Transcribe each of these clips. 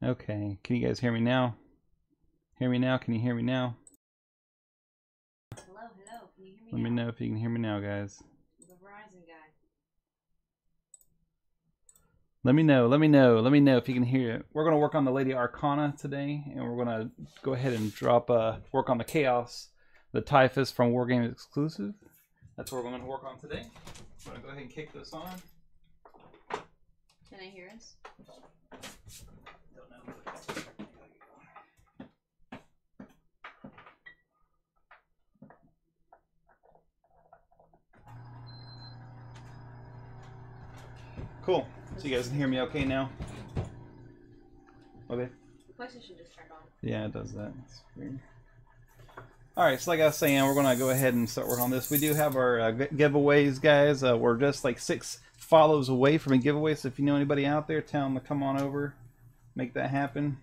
Okay, can you guys hear me now? Hear me now? Can you hear me now? Hello, hello. Can you hear me Let me know if you can hear me now, guys. The Verizon guy. Let me know if you can hear it. We're going to work on the Lady Arcana today, and we're going to go ahead and drop work on the Chaos, the Typhus from Wargames exclusive. That's what we're going to work on today. I'm going to go ahead and kick this on. Can I hear us? Don't know. Cool. So you guys can hear me okay now? Okay. The PlayStation just turned on. Yeah, it does that. It's weird. Alright, so like I was saying, we're going to go ahead and start working on this. We do have our giveaways, guys. We're just like 6 follows away from a giveaway, so if you know anybody out there, tell them to come on over, make that happen.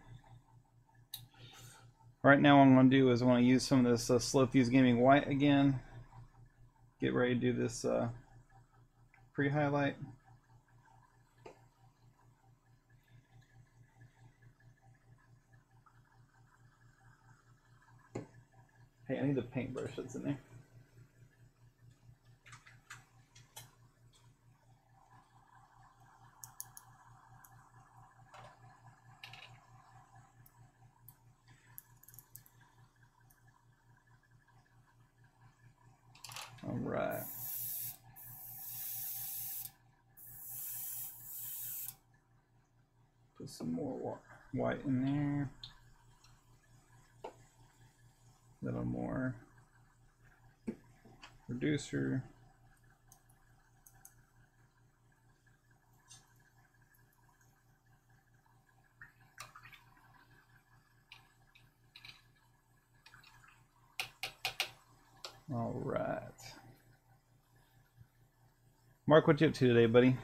Right now what I'm going to do is I want to use some of this Slow Fuse Gaming White again. Get ready to do this pre-highlight. Hey, I need the paintbrush that's in there. All right. Put some more white in there. A little more reducer. All right. Mark, what you up to today, buddy?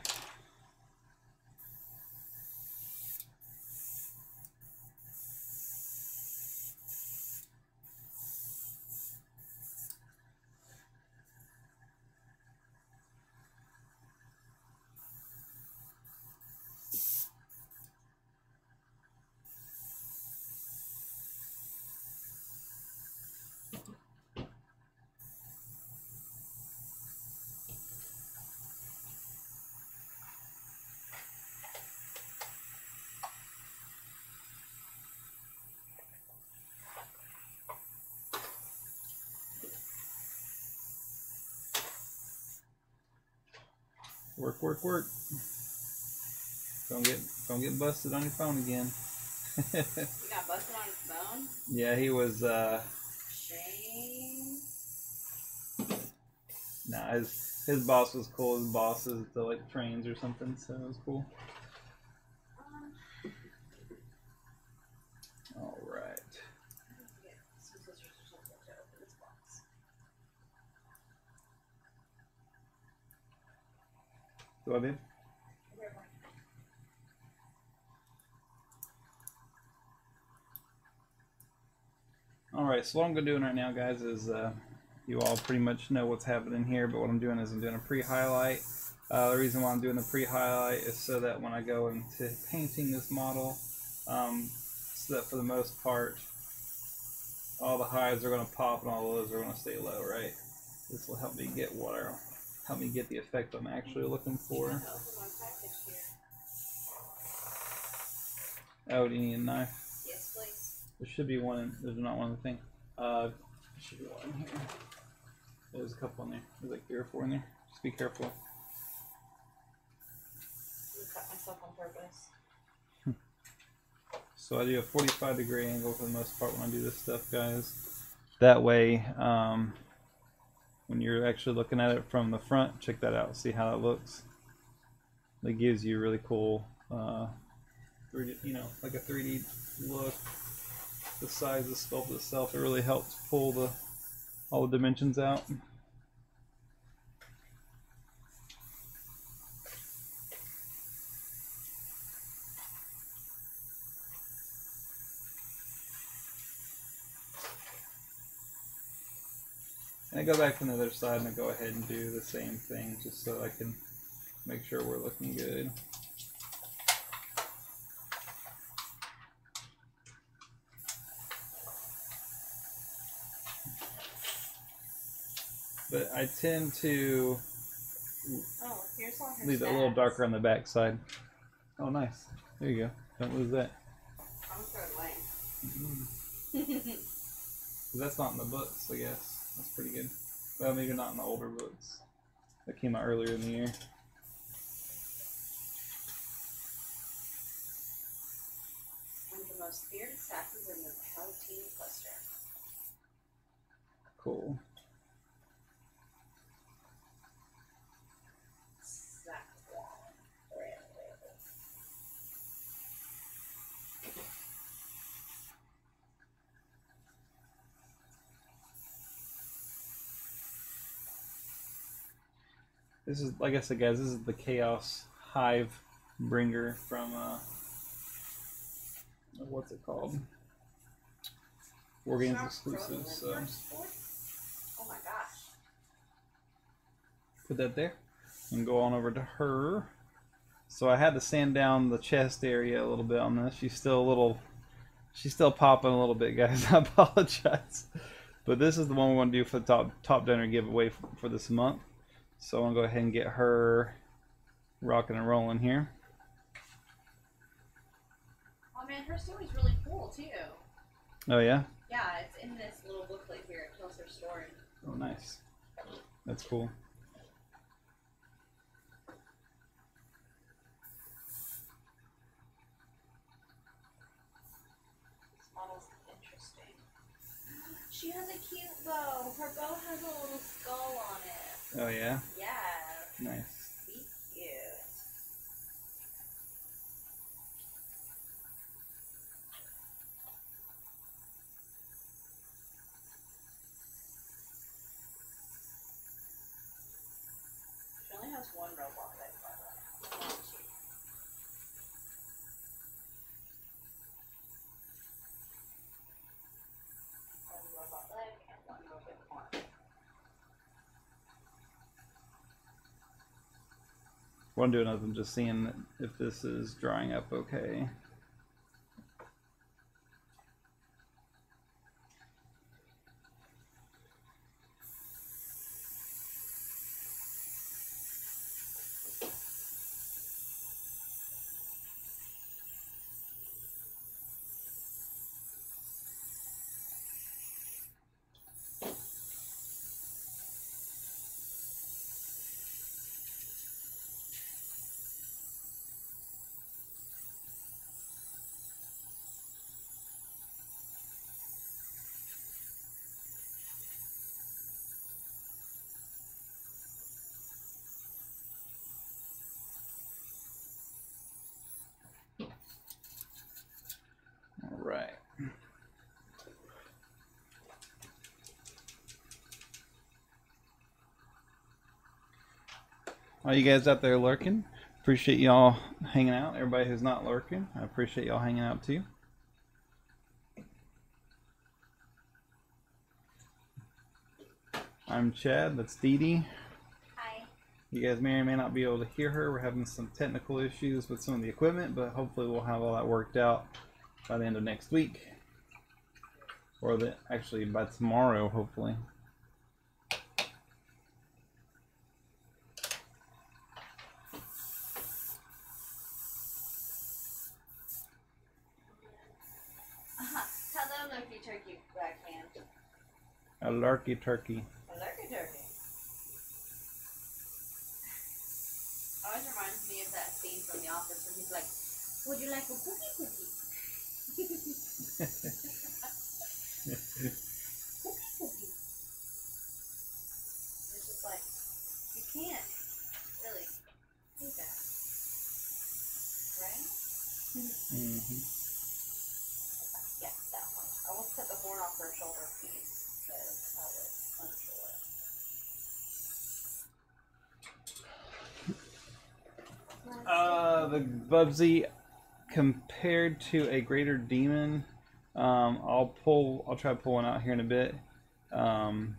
Work, work, work. Don't get busted on your phone again. You got busted on his phone? Yeah, he was Shame. nah, his boss was cool. His boss is the like trains or something, so it was cool. All right. Go ahead. Alright, so what I'm doing right now, guys, is you all pretty much know what's happening here, but what I'm doing is I'm doing a pre-highlight. The reason why I'm doing the pre-highlight is so that when I go into painting this model, so that for the most part, all the hives are going to pop and all those are going to stay low, right? This will help me get help me get the effect I'm actually looking for. Oh, do you need a knife? Yes, please. There should be one. There's not one in the thing. There should be one in here. There's a couple in there. There's like 3 or 4 in there. Just be careful. I'm gonna cut myself on purpose. So I do a 45-degree angle for the most part when I do this stuff, guys. That way, when you're actually looking at it from the front, check that out. See how that looks. It gives you a really cool, 3D, you know, like a 3D look. The size of the sculpt itself, it really helps pull all the dimensions out. And I go back from the other side and I go ahead and do the same thing just so I can make sure we're looking good. But I tend to Oh, here's all her leave it a little darker on the back side. Oh, nice. There you go. Don't lose that. I'm gonna throw it away. That's not in the books, I guess. That's pretty good. Well, maybe not in the older books that came out earlier in the year. One of the most feared assassins in the Palatine cluster. Cool. This is, like I said, guys, this is the Chaos Hive Bringer from, what's it called? Wargames exclusive, so. Oh my gosh. Put that there. And go on over to her. So I had to sand down the chest area a little bit on this. She's still popping a little bit, guys. I apologize. But this is the one we want to do for the top donor giveaway for this month. So I'm going to go ahead and get her rocking and rolling here. Oh man, her story's really cool too. Oh yeah? Yeah, it's in this little booklet here. It tells her story. Oh nice. That's cool. This model's interesting. She has a cute bow. Her bow has a little skull on it. Oh yeah? Yeah. Nice. Be cute. She only has one robot leg, by the way. Not two. One robot leg and one robot arm. What I'm doing is I'm just seeing if this is drying up okay. All right. All you guys out there lurking, appreciate y'all hanging out. Everybody who's not lurking, I appreciate y'all hanging out too. I'm Chad, that's Dee Dee. Hi. You guys may or may not be able to hear her. We're having some technical issues with some of the equipment, but hopefully we'll have all that worked out by the end of next week. Or actually by tomorrow, hopefully. Tell them Lurky Turkey backhand. A larky turkey. A Lurky Turkey. Always reminds me of that scene from The Office where he's like, would you like a cookie cookie? Cookie cookie. It's just like, you can't really do that. Right? Mm-hmm. Yeah, that one. I almost cut the horn off her shoulder piece because I was unsure. The Bubsy, compared to a greater demon, I'll try to pull one out here in a bit, and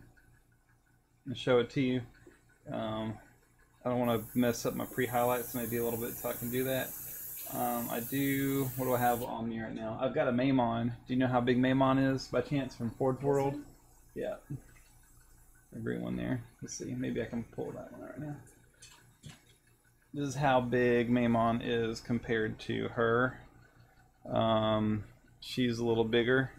show it to you. I don't want to mess up my pre-highlights, maybe a little bit so I can do that. What do I have on me right now? I've got a Maimon. Do you know how big Maimon is by chance from Ford's World? Yeah. a green one there. Let's see, maybe I can pull that one right now. This is how big Maimon is compared to her. She's a little bigger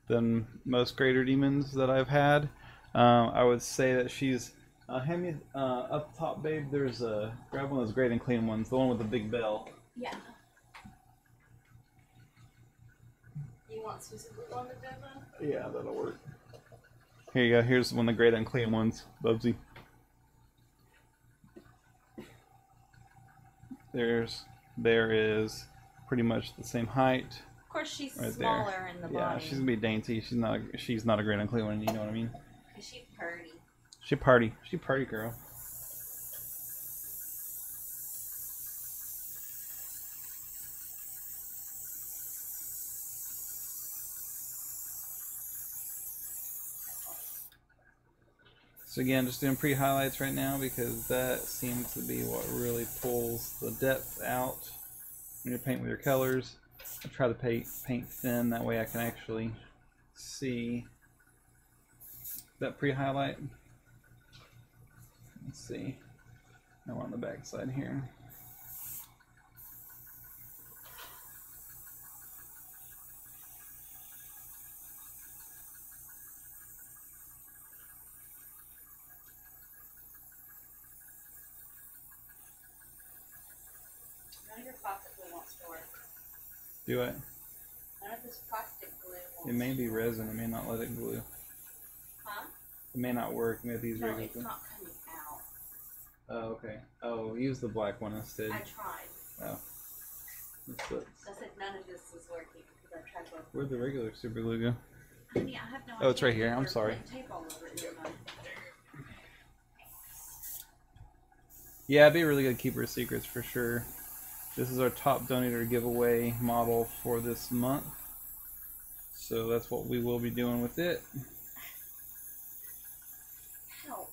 than most greater demons that I've had. I would say that she's hand me up top, babe. There's a grab one of those great and clean ones, the one with the big bell. Yeah. You want specifically on the demo? Yeah, that'll work. Here you go. Here's one of the great unclean ones, Bubsy. There is pretty much the same height. Of course, she's right smaller there. in the Yeah, body. she's gonna be dainty. She's not a great unclean one. You know what I mean? She's purty. She party girl. So again, just doing pre-highlights right now because that seems to be what really pulls the depth out when you're painting with your colors. I try to paint thin, that way I can actually see that pre-highlight. Let's see. Now on the back side here. None of your plastic glue wants to work. Do it. None of this plastic glue wants It may be resin, it may not let it glue. Huh? It may not work with these No, regular. it's not coming out. Oh, okay. Oh, use the black one instead. I tried. Oh. That's it. I said none of this is working because I tried both. Where'd the regular super glue go? Honey, I have no Oh, it's idea. right here. I'm You're sorry. putting tape all over it, didn't I? Yeah, it'd be really good to keep her secrets for sure. This is our top donator giveaway model for this month. So that's what we will be doing with it. Help.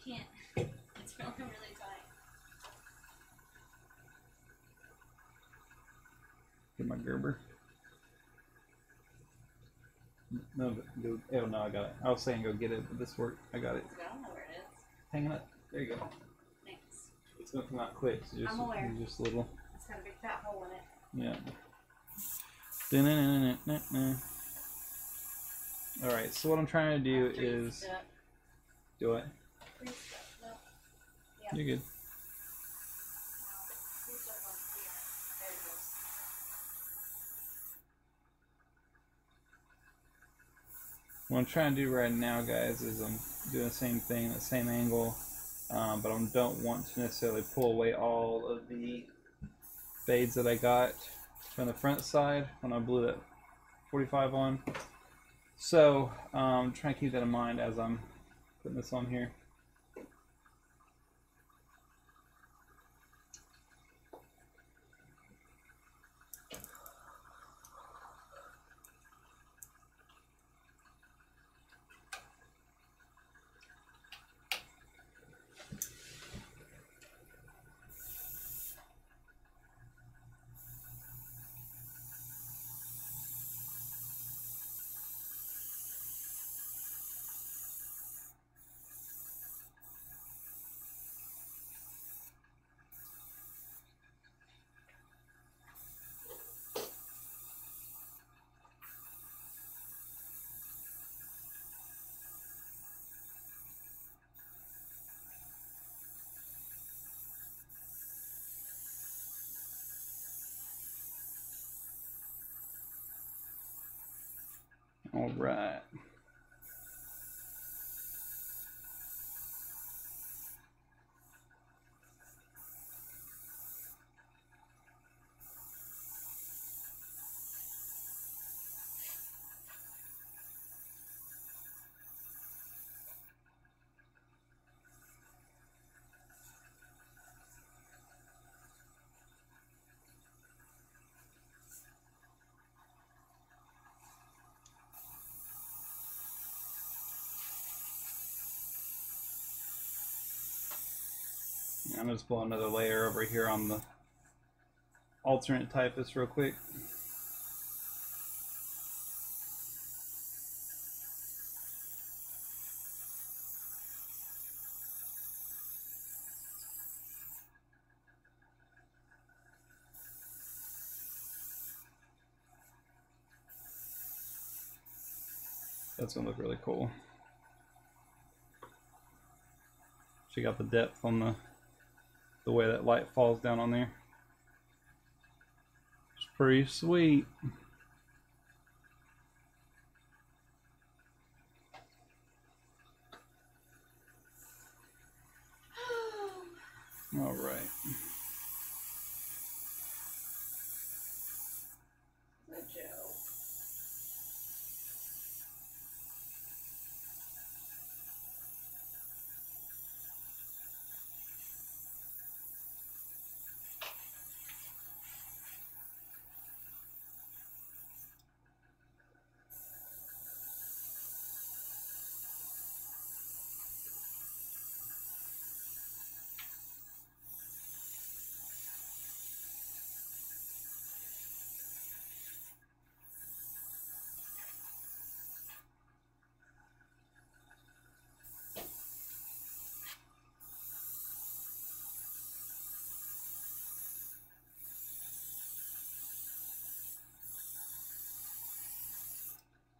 Can't. It's really, really tight. Get my Gerber. No, go, oh no, I got it. I was saying go get it, but this worked. I got it. I don't know where it is. Hanging up. There you go. Thanks. It's going to come out quick. So just, I'm aware. just a little. It's got a big fat hole in it. Yeah. Alright, so what I'm trying to do is do it. No. Yeah. You're good. There it goes. What I'm trying to do right now, guys, is I'm doing the same thing, the same angle, but I don't want to necessarily pull away all of the fades that I got from the front side when I blew that 45 on. So I'm trying to keep that in mind as I'm putting this on here. All right. I'm just pulling another layer over here on the alternate Typhus real quick. That's gonna look really cool. She got the depth on the way that light falls down on there. It's pretty sweet. All right. The Joe.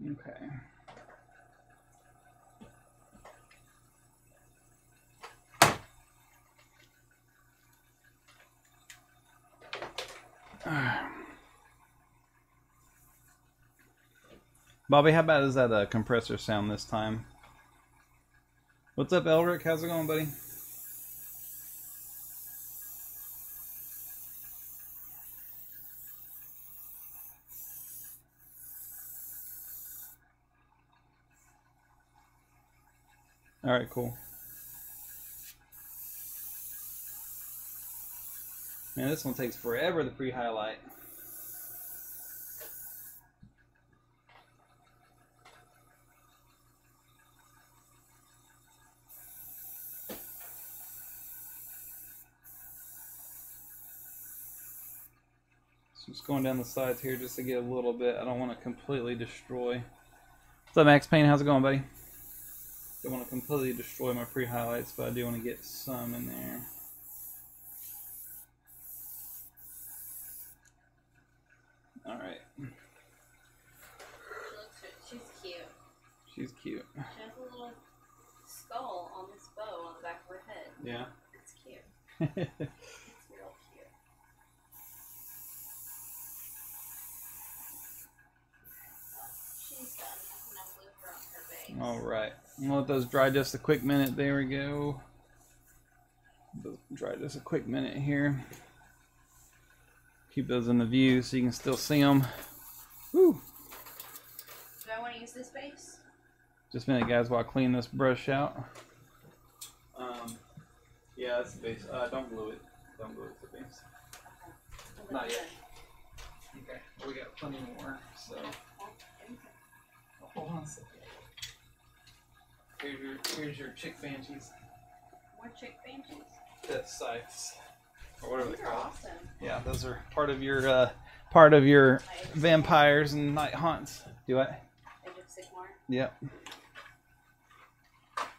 Okay. Bobby, how bad is that compressor sound this time? What's up, Elric? How's it going, buddy? All right, cool. Man, this one takes forever to pre-highlight. So just going down the sides here just to get a little bit. I don't want to completely destroy. What's up, Max Payne? How's it going, buddy? Don't want to completely destroy my pre-highlights, but I do want to get some in there. All right. She's cute. She's cute. She has a little skull on this bow on the back of her head. Yeah. It's cute. It's real cute. She's done. I'm gonna glue her on her base. All right. I'm gonna let those dry just a quick minute. There we go. Those dry just a quick minute here. Keep those in the view so you can still see them. Woo! Do I want to use this base? Just a minute, guys, while I clean this brush out. Yeah, that's the base. Don't glue it. Don't glue it to the base. Okay. Not yet. Okay, we got plenty more. So, hold on a second. Here's your chick banshees. More chick banshees? That's scythes, or whatever These they are call it. awesome. Yeah, those are part of your vampires and night haunts. Do I? Age of Sigmar. Yep.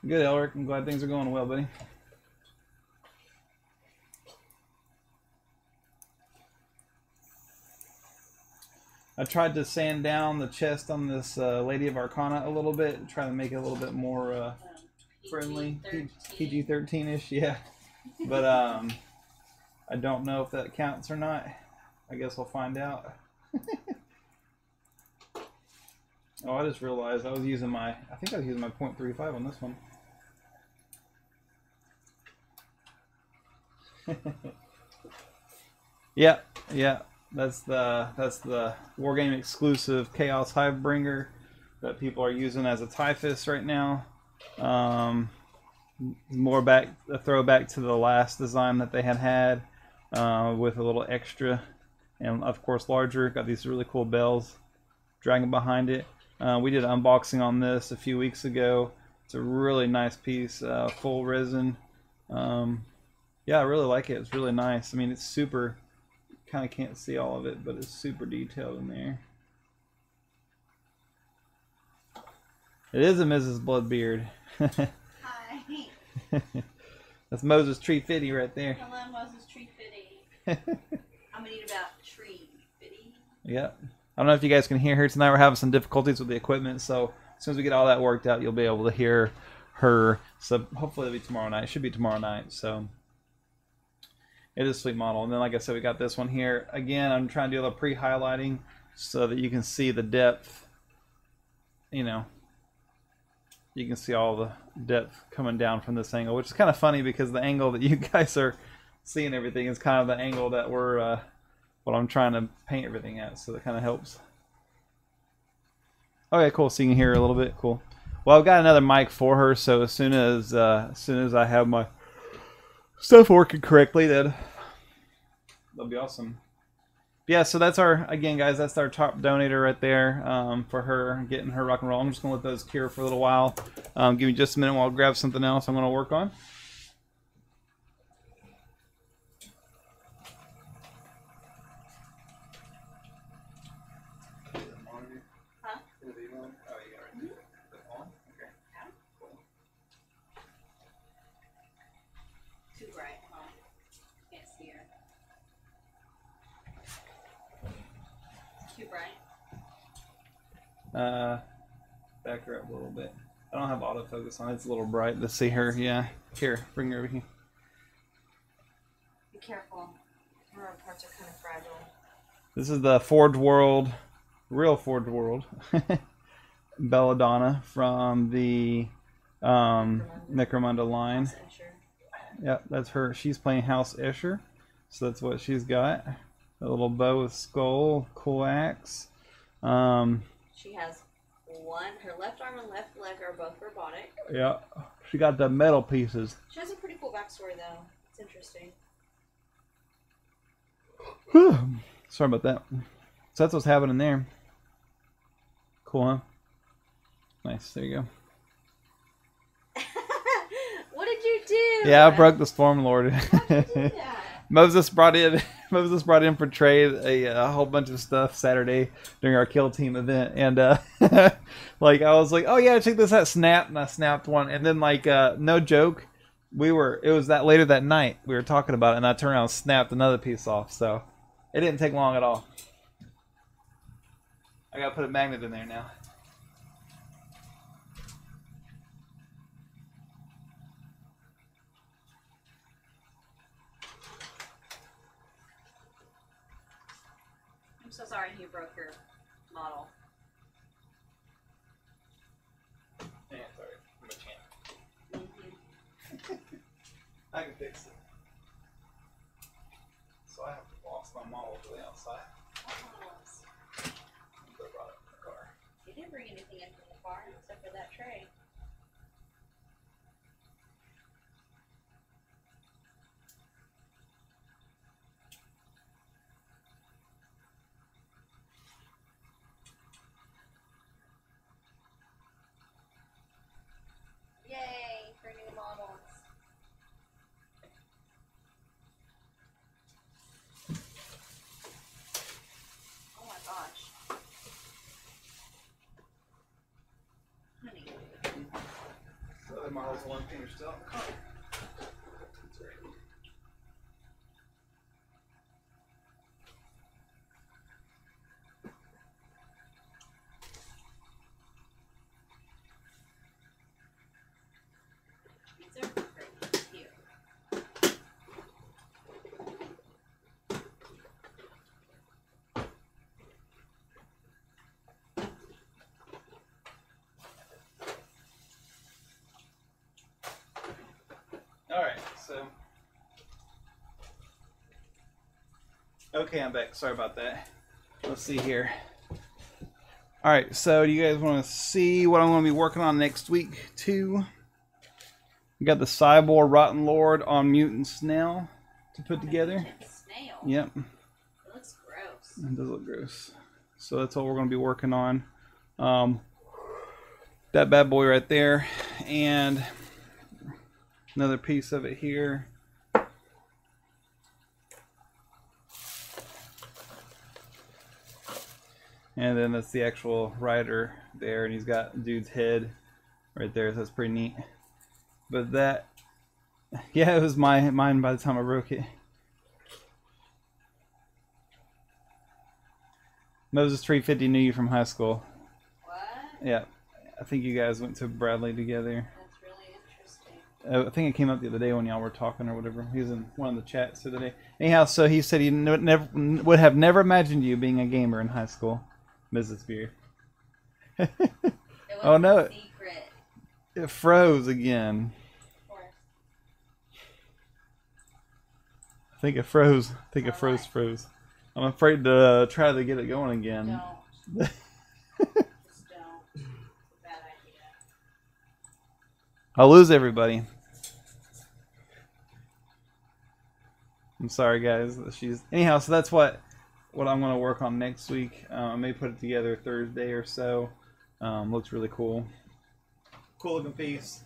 Good, Elric. I'm glad things are going well, buddy. I tried to sand down the chest on this Lady of Arcana a little bit, try to make it a little bit more friendly, PG-13-ish, yeah. But I don't know if that counts or not. I guess we'll find out. Oh, I just realized I was using I think I was using my .35 on this one. Yeah, yeah. That's the Wargame exclusive Chaos Hive Bringer that people are using as a Typhus right now. More a throwback to the last design that they had with a little extra and of course larger. Got these really cool bells dragging behind it. We did an unboxing on this a few weeks ago. It's a really nice piece, full resin. Yeah, I really like it. It's really nice. I mean, it's super. Kind of can't see all of it, but it's super detailed in there. It is a Mrs. Bloodbeard. Hi. That's Moses Tree Fitty right there. Hello, Moses Tree Fitty. I'm gonna eat about Tree Fitty. Yep. I don't know if you guys can hear her tonight. We're having some difficulties with the equipment, so as soon as we get all that worked out, you'll be able to hear her. So hopefully it'll be tomorrow night. It should be tomorrow night. So it is a sweet model. And then, like I said, we got this one here. Again, I'm trying to do a little pre-highlighting so that you can see the depth. You know, you can see all the depth coming down from this angle, which is kind of funny because the angle that you guys are seeing everything is kind of the angle that we're, what I'm trying to paint everything at. So that kind of helps. Okay, cool. So you can hear her a little bit. Cool. Well, I've got another mic for her, so as soon as I have my stuff working correctly, that'll be awesome. Yeah, so that's our, again, guys, that's our top donator right there, for her getting her rock and roll. I'm just gonna let those cure for a little while. Give me just a minute while I grab something else I'm gonna work on. Back her up a little bit. I don't have autofocus on. It's a little bright to see her. Yeah. Here, bring her over here. Be careful. Her parts are kind of fragile. This is the Forge World, real Forge World, Belladonna from the Necromunda line. Yep, that's her. She's playing House Escher, so that's what she's got. A little bow with skull, cool axe. She has her left arm and left leg are both robotic. Yeah, she got the metal pieces. She has a pretty cool backstory though. It's interesting. Sorry about that. So that's what's happening there. Cool, huh? Nice, there you go. What did you do? Yeah, I broke the Stormlord. How did you do that? Moses brought in for trade a whole bunch of stuff Saturday during our kill team event, and like I was like, oh yeah, check this out, snap, and I snapped one, and then like no joke, it was that later that night we were talking about it, and I turned around and snapped another piece off, so it didn't take long at all. I gotta put a magnet in there now. I'm so sorry you broke your model. Yeah, sorry. I'm a champ. I can fix it. So I have to box my model to the outside. Oh, I brought it in the car. you didn't bring anything in from the car except for that tray. Yay for new models. Oh my gosh. Honey. The other models are one finger still. That's right. These are pretty cute. Alright, so. Okay, I'm back. Sorry about that. Let's see here. Alright, so do you guys want to see what I'm going to be working on next week, too? We got the Cyborg Rotten Lord on Mutant Snail to put together. Snail. Yep. It looks gross. It does look gross. So that's what we're going to be working on. That bad boy right there. And another piece of it here. And then that's the actual rider there. And he's got dude's head right there. So that's pretty neat. But that, yeah, it was mine by the time I broke it. Moses 350 knew you from high school. What? Yeah. I think you guys went to Bradley together. That's really interesting. I think it came up the other day when y'all were talking or whatever. He was in one of the chats the other day. Anyhow, so he said he never would have never imagined you being a gamer in high school, Mrs. Beard. It was Oh no, a secret. it froze again. Of course. I think it froze. I think it froze. I'm afraid to try to get it going again. Don't. Just don't. It's a bad idea. I'll lose everybody. I'm sorry, guys. Anyhow. So that's what I'm going to work on next week. I may put it together Thursday or so. Looks really cool. Cool looking piece.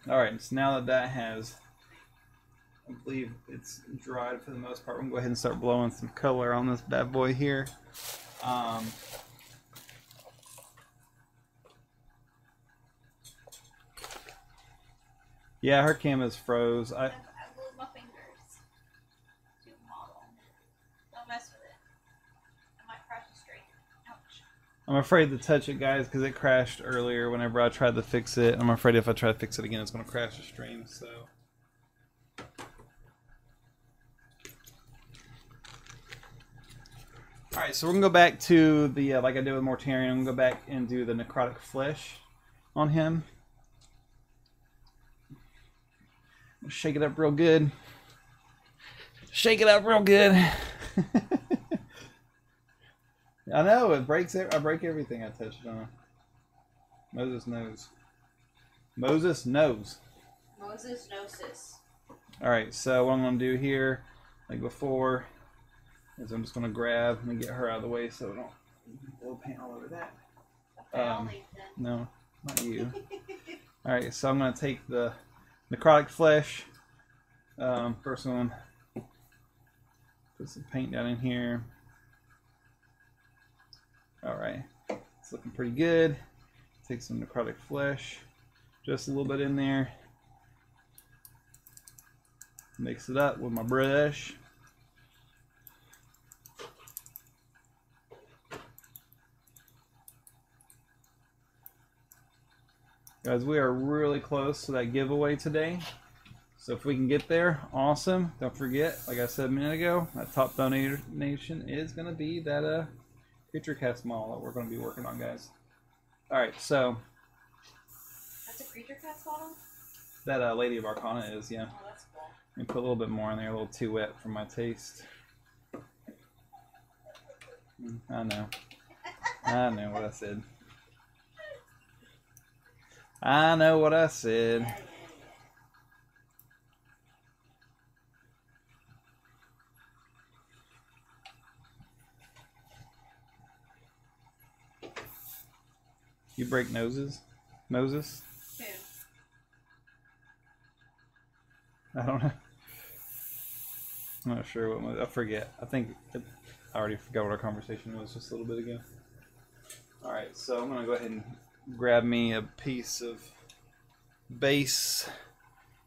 All right. So now that has, I believe it's dried for the most part, we're going to go ahead and start blowing some color on this bad boy here. Yeah, her camera's froze. I moved my fingers to the model. Don't mess with it. I might crash the stream. Ouch. I'm afraid to touch it, guys, because it crashed earlier whenever I tried to fix it. I'm afraid if I try to fix it again, it's going to crash the stream, so... Alright, so we're going to go back to the, like I did with Mortarion, I'm going to go back and do the necrotic flesh on him. Shake it up real good. Shake it up real good. I know, it breaks it. I break everything I touch it on. Moses knows. Moses knows. Moses Gnosis. Alright, so what I'm going to do here, like before, is I'm just going to grab and get her out of the way so I don't blow paint all over that. No, not you. Alright, so I'm going to take the necrotic flesh. First one, put some paint down in here. Alright, it's looking pretty good. Take some necrotic flesh, just a little bit in there. Mix it up with my brush. Guys, we are really close to that giveaway today. So if we can get there, awesome. Don't forget, like I said a minute ago, that top donation is going to be that creature cast model that we're going to be working on, guys. Alright, so... That's a creature cast model? That Lady of Arcana is, yeah. Oh, that's cool. Let me put a little bit more in there, a little too wet for my taste. I know. I know what I said. I know what I said. You break noses, Moses? Who? I don't know. I'm not sure what. I forget. I already forgot what our conversation was just a little bit ago. All right, so I'm gonna go ahead and grab me a piece of base.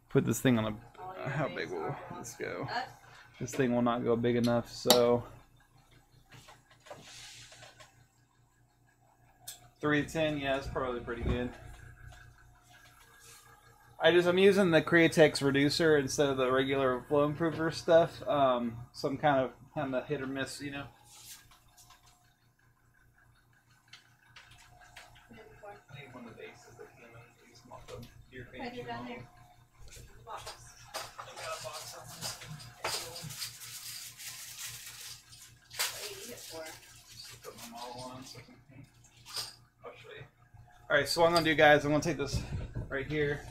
Put this thing on a. How big will this go? This thing will not go big enough, so 3 to 10. Yeah, that's probably pretty good. I'm using the Createx reducer instead of the regular flow improver stuff. Some kind of hit or miss, you know. I need one of the bases that came in these off of your page. Right here down there. The box. I got a box of What do you need it for? just put my model on so I can paint. I'll show you. Alright, so what I'm gonna do, guys, I'm gonna take this right here.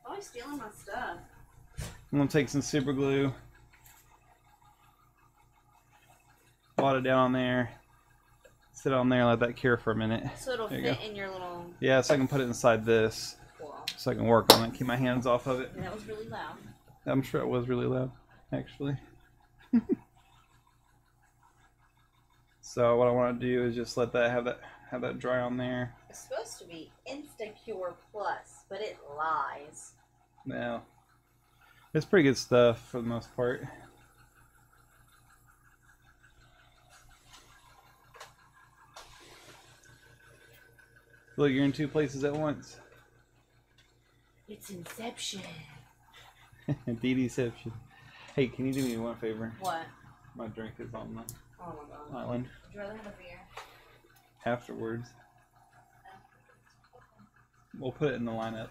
Always stealing my stuff. I'm going to take some super glue, blot it down on there, sit on there, let that cure for a minute. So it'll fit in your little... Yeah, so I can put it inside this, Cool. so I can work on it, keep my hands off of it. And that was really loud. I'm sure it was really loud, actually. So what I want to do is just let that have that dry on there. It's supposed to be Insta-Cure Plus, but it lies. Now, it's pretty good stuff for the most part. Look, you're in two places at once. It's Inception. Deception. Hey, can you do me one favor? What? My drink is on the Oh my god. island. Would you rather have a beer? Afterwards. We'll put it in the lineup.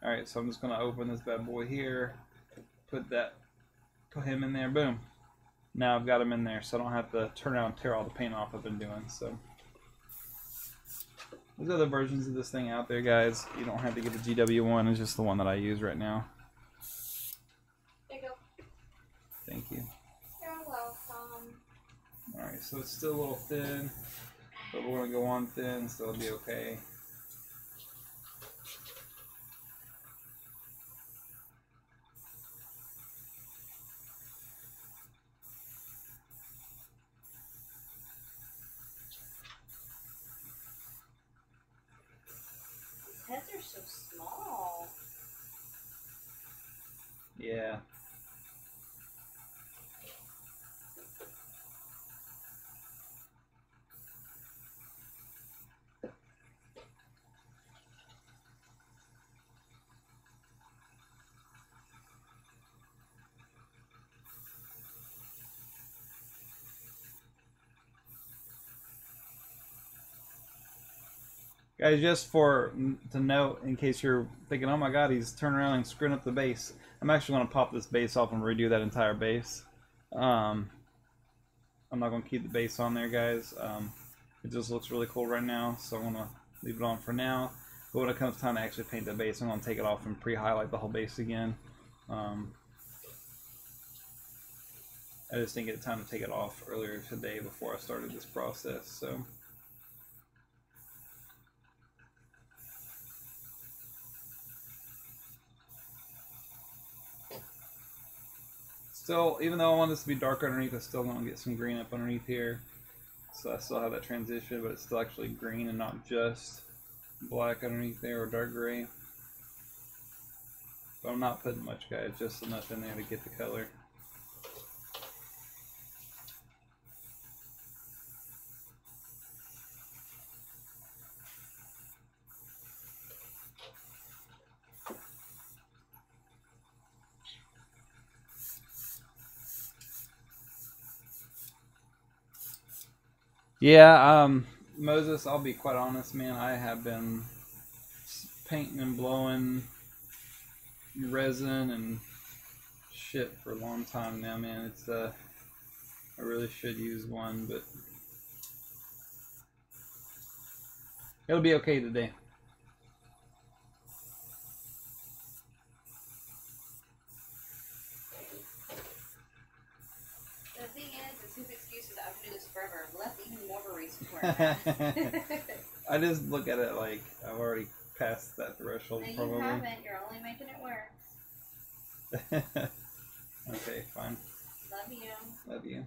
Alright, so I'm just going to open this bad boy here. Put him in there. Boom. Now I've got him in there, so I don't have to turn around and tear all the paint off I've been doing. So there's other versions of this thing out there, guys. You don't have to get the GW1. It's just the one that I use right now. There you go. Thank you. You're welcome. Alright, so it's still a little thin, but we're going to go on thin, so it'll be okay. These heads are so small. Yeah. Guys, just to note, in case you're thinking, oh my god, he's turning around and screwing up the base. I'm actually going to pop this base off and redo that entire base. I'm not going to keep the base on there, guys. It just looks really cool right now, so I'm going to leave it on for now. But when it comes time to actually paint the base, I'm going to take it off and pre-highlight the whole base again. I just didn't get time to take it off earlier today before I started this process, so... Still, even though I want this to be darker underneath, I still want to get some green up underneath here. So I still have that transition, but it's still actually green and not just black underneath there or dark gray. But I'm not putting much, guys, just enough in there to get the color. Yeah, Moses, I'll be quite honest, man. I have been painting and blowing resin and shit for a long time now, man. It's I really should use one, but it'll be okay today. The thing is his excuse is I've been doing this forever. Well, that's even more of a reason for it. I just look at it like I've already passed that threshold, No, probably. you haven't. You're only making it worse. Okay, fine. Love you. Love you.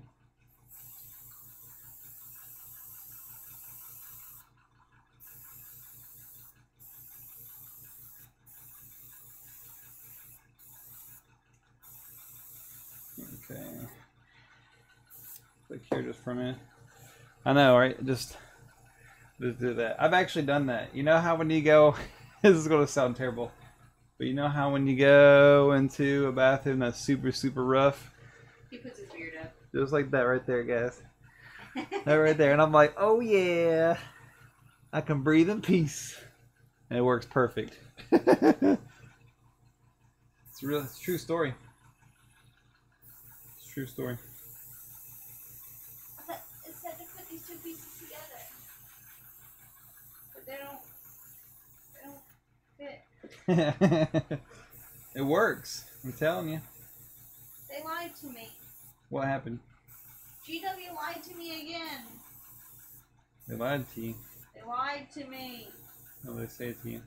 Okay. Click here just for a minute. I know, right? Just do that. I've actually done that. You know how when you go, this is going to sound terrible, but you know how when you go into a bathroom that's super, super rough? He puts his beard up. Just like that right there, guys. That right there. And I'm like, oh yeah, I can breathe in peace. And it works perfect. It's a true story. It's a true story. It said to put these two pieces together. But they don't fit. It works. I'm telling you. They lied to me. What happened? GW lied to me again. They lied to you. They lied to me. What did they say to you?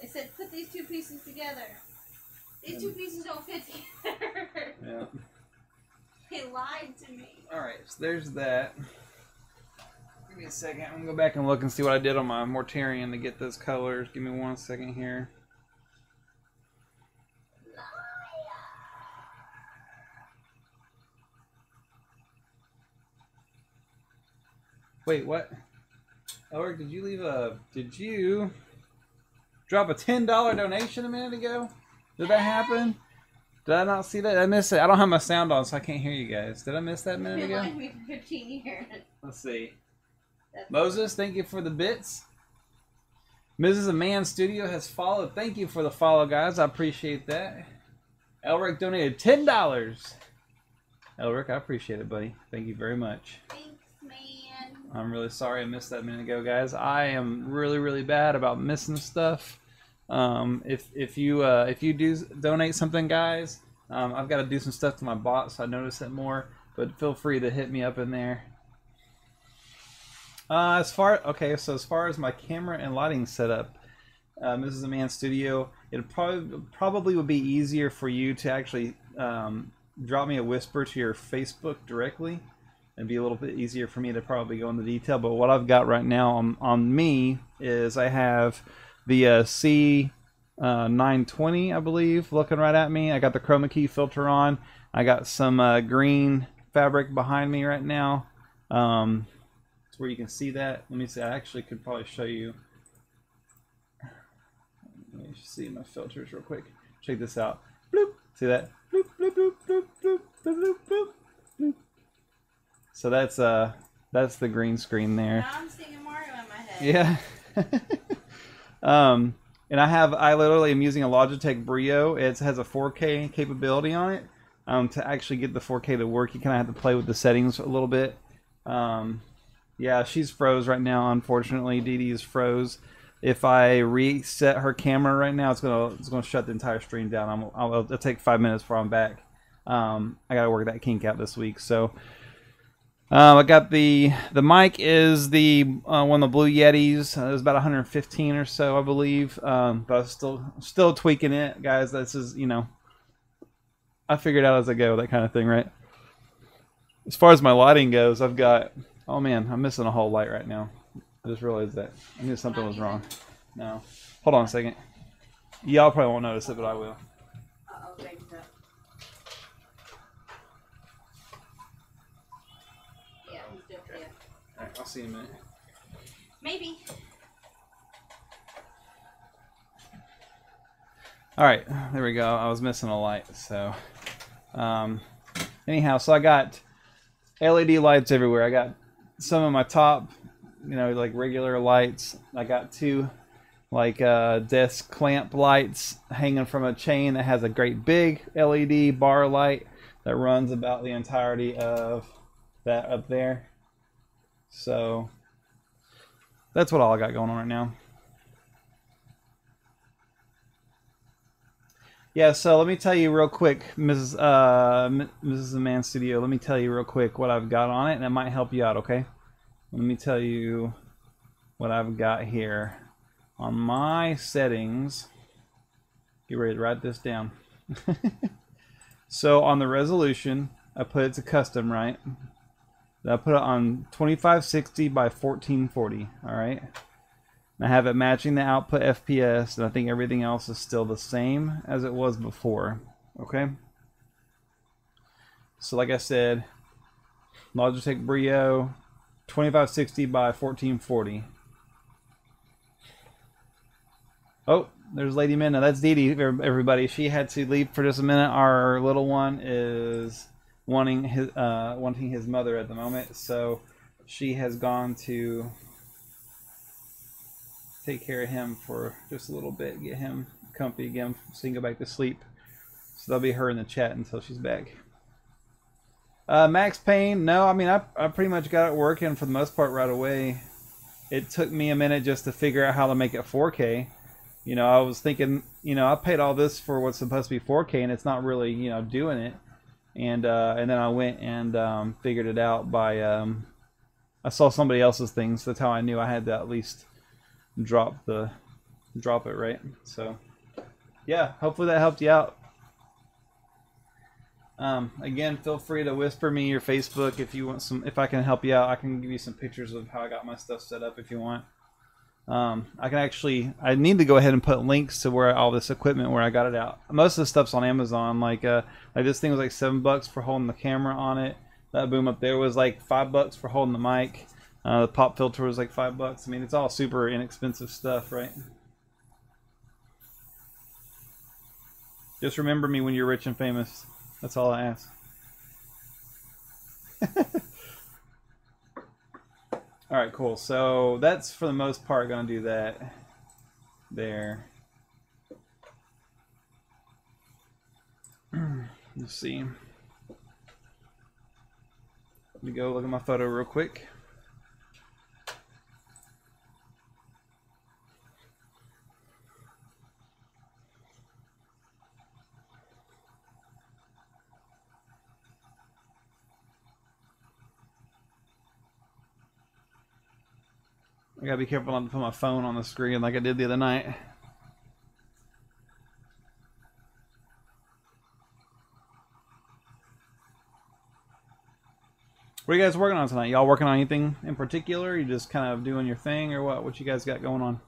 They said put these two pieces together. These two pieces don't fit together. Yeah. They lied to me. Alright, so there's that. Give me a second. I'm going to go back and look and see what I did on my Mortarion to get those colors. Give me 1 second here. Wait, what? Elric, did you drop a $10 donation a minute ago? Did that happen? Did I not see that? I missed it. I don't have my sound on, so I can't hear you guys. Did I miss that a minute ago? Me for 15 years. Let's see. That's Moses, thank you for the bits. Mrs. Man Studio has followed. Thank you for the follow, guys. I appreciate that. Elric donated $10. Elric, I appreciate it, buddy. Thank you very much. Thanks, man. I'm really sorry I missed that a minute ago, guys. I am really, really bad about missing stuff. If you do donate something, guys, I've got to do some stuff to my bot, so I notice it more. But feel free to hit me up in there. As far as my camera and lighting setup, Mrs. Man Studio, it probably would be easier for you to actually drop me a whisper to your Facebook directly. It'd be a little bit easier for me to probably go into detail. But what I've got right now on me is I have the C920, I believe, looking right at me. I got the chroma key filter on. I got some green fabric behind me right now. It's where you can see that. Let me see. I actually could probably show you. Let me see my filters real quick. Check this out. Bloop. See that? Bloop, bloop, bloop, bloop, bloop, bloop, bloop, bloop. So that's the green screen there. Now I'm singing Mario in my head. Yeah. And I literally am using a Logitech Brio. It has a 4K capability on it. To actually get the 4K to work, you kind of have to play with the settings a little bit. Yeah, she's froze right now. Unfortunately, Dee Dee is froze. If I reset her camera right now, it's gonna shut the entire stream down. It'll take 5 minutes before I'm back. I gotta work that kink out this week. So I got the mic is the one of the Blue Yetis. It was about 115 or so, I believe. But I was still tweaking it, guys. This is, you know, I figure it out as I go, that kind of thing, right? As far as my lighting goes, I've got. Oh man, I'm missing a whole light right now. I just realized that. I knew something was wrong. No. Hold on a second. Y'all probably won't notice it, but I will. Uh-oh, thanks. Yeah, he's doing it. Alright, I'll see you in a minute. Maybe. Alright, there we go. I was missing a light, so anyhow, so I got LED lights everywhere. I got some of my top, you know, like regular lights. I got two like desk clamp lights hanging from a chain that has a great big LED bar light that runs about the entirety of that up there. So that's what all I got going on right now. Yeah, so let me tell you real quick, Mrs. Man Studio, let me tell you real quick what I've got on it, and it might help you out, okay? Let me tell you what I've got here. On my settings, get ready to write this down. So on the resolution, I put it to custom, right? Then I put it on 2560 by 1440, all right? I have it matching the output FPS, and I think everything else is still the same as it was before. Okay? So like I said, Logitech Brio, 2560 by 1440. Oh, there's Lady Minna. That's Dee Dee, everybody. She had to leave for just a minute. Our little one is wanting his mother at the moment, so she has gone to take care of him for just a little bit, get him comfy again so he can go back to sleep. So that'll be her in the chat until she's back. Max Payne, no, I mean I pretty much got it working for the most part right away. It took me a minute just to figure out how to make it 4K. You know, I was thinking, you know, I paid all this for what's supposed to be 4K and it's not really, you know, doing it. And then I went and figured it out by I saw somebody else's things. So that's how I knew I had to at least drop it, right? So yeah, hopefully that helped you out. Again, feel free to whisper me your Facebook if you want some. If I can help you out, I can give you some pictures of how I got my stuff set up if you want. I need to go ahead and put links to where all this equipment, where I got it out. Most of the stuff's on Amazon. Like this thing was like $7 for holding the camera on it. That boom up there was like $5 for holding the mic. The pop filter was like $5. I mean, it's all super inexpensive stuff, right? Just remember me when you're rich and famous. That's all I ask. Alright, cool. So that's for the most part going to do that there. Let's see. Let me go look at my photo real quick. I gotta be careful not to put my phone on the screen like I did the other night. What are you guys working on tonight? Y'all working on anything in particular? Or you just kind of doing your thing, or what? What you guys got going on?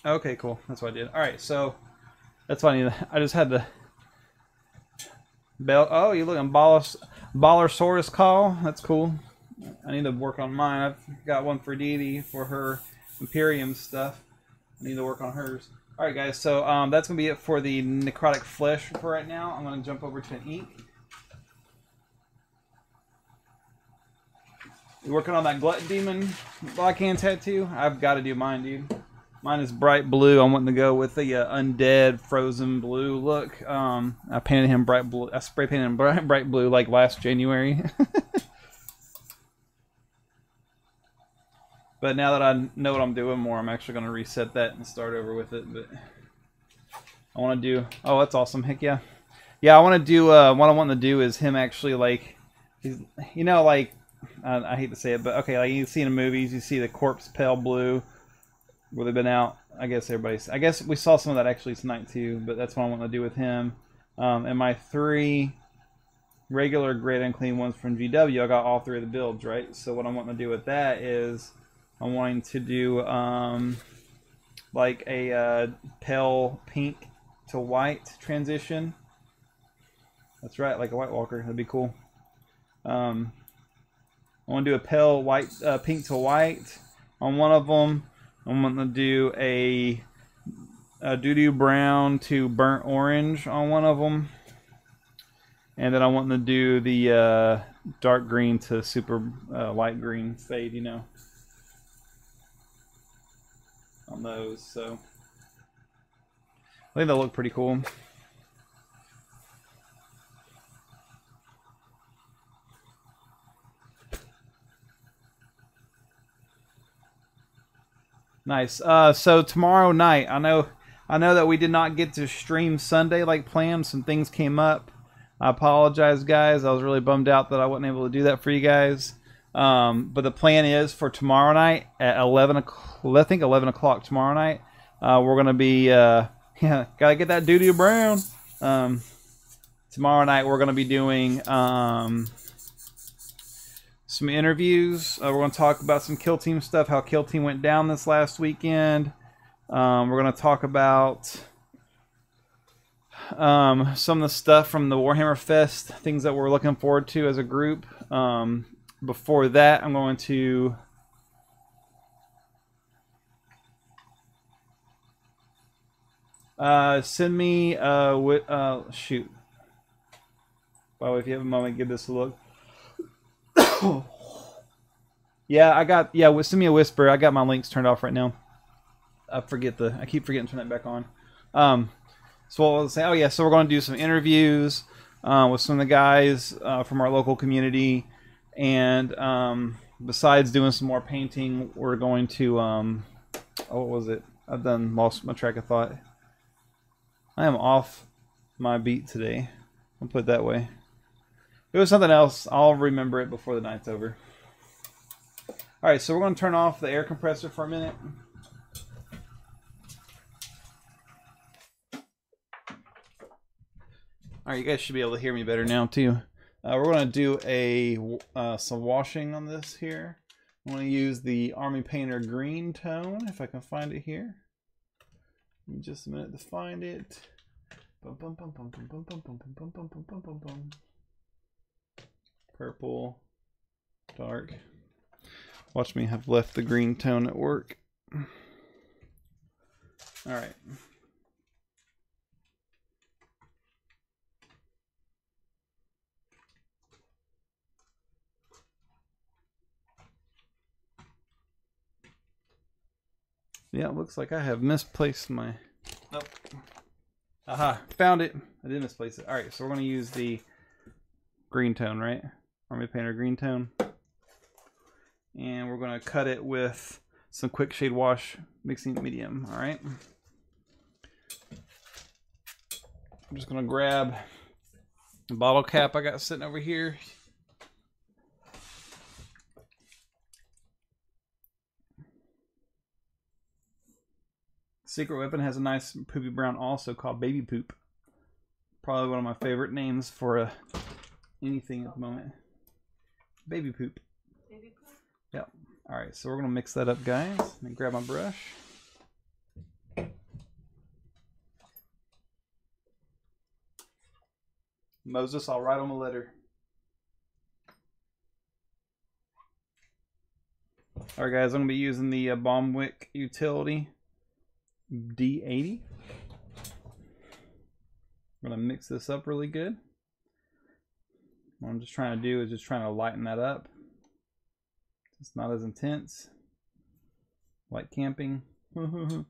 Okay, cool. That's what I did. All right, so that's what I need. I just had the bell. Oh, you looking Ballersaurus call? That's cool. I need to work on mine. I've got one for Dee Dee for her Imperium stuff. I need to work on hers. All right, guys. So that's gonna be it for the necrotic flesh for right now. I'm gonna jump over to an ink. You working on that Glut Demon Black Hand tattoo? I've got to do mine, dude. Mine is bright blue. I'm wanting to go with the undead frozen blue look. I painted him bright blue. I spray painted him bright blue like last January. But now that I know what I'm doing more, I'm actually going to reset that and start over with it. But I want to do. Oh, that's awesome! Heck yeah, yeah. I want to do. What I want to do is him actually like, you know, like I hate to say it, but okay, like you see in the movies, you see the corpse pale blue. Where they've been out, I guess I guess we saw some of that actually tonight too, but that's what I want to do with him. And my 3 regular Great Unclean ones from GW, I got all 3 of the builds, right? So what I'm wanting to do with that is I'm wanting to do like a pale pink to white transition. That's right, like a White Walker. That'd be cool. I want to do a pale white, pink to white on one of them. I'm going to do a doo-doo brown to burnt orange on one of them. And then I want to do the dark green to super light green fade, you know, on those. So I think they'll look pretty cool. Nice. So tomorrow night, I know that we did not get to stream Sunday like planned. Some things came up. I apologize, guys. I was really bummed out that I wasn't able to do that for you guys. But the plan is for tomorrow night at 11 o'clock. I think 11 o'clock tomorrow night. We're gonna be yeah, gotta get that doo-doo brown. Tomorrow night we're gonna be doing some interviews. We're going to talk about some Kill Team stuff, how Kill Team went down this last weekend. We're going to talk about some of the stuff from the Warhammer Fest, things that we're looking forward to as a group. Before that, I'm going to send me shoot. Well, if you have a moment, give this a look. Yeah, send me a whisper. I got my links turned off right now. I keep forgetting to turn that back on. So what was I saying? Oh yeah, so we're going to do some interviews with some of the guys from our local community, and besides doing some more painting, we're going to what was it? I've lost my track of thought. I am off my beat today. I'll put it that way. It was something else. I'll remember it before the night's over. Alright, so we're going to turn off the air compressor for a minute. Alright, you guys should be able to hear me better now, too. We're going to do some washing on this here. I'm going to use the Army Painter green tone, if I can find it here. Give me just a minute to find it. Purple, dark. Watch me have left the green tone at work. All right. Yeah, it looks like I have misplaced my... Nope. Aha, found it. I did misplace it. Alright, so we're going to use the green tone, right? Army Painter green tone. And we're going to cut it with some quick shade wash mixing medium, alright? I'm just going to grab a bottle cap I got sitting over here. Secret Weapon has a nice poopy brown also called Baby Poop. Probably one of my favorite names for anything at the moment. Baby Poop. Baby poop? Yep. Alright, so we're going to mix that up, guys. Let me grab my brush. Moses, I'll write him a letter. Alright, guys, I'm going to be using the Baumwick utility. D80. I'm going to mix this up really good. What I'm just trying to do is just trying to lighten that up. It's not as intense. Like camping. I'm going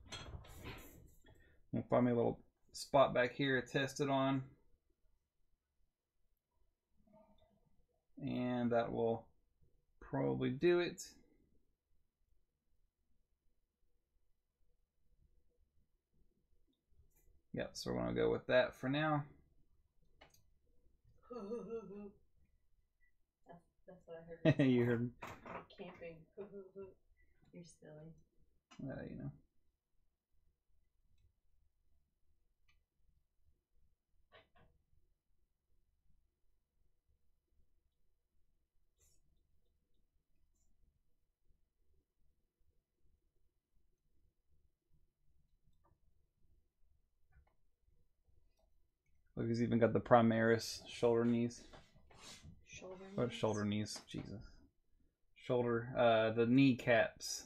to find me a little spot back here to test it on. And that will probably do it. Yep, so we're going to go with that for now. That's what I heard. You heard me. Camping. You're silly. You know. Look, he's even got the Primaris shoulder knees. Shoulder knees? Jesus. Shoulder, the kneecaps.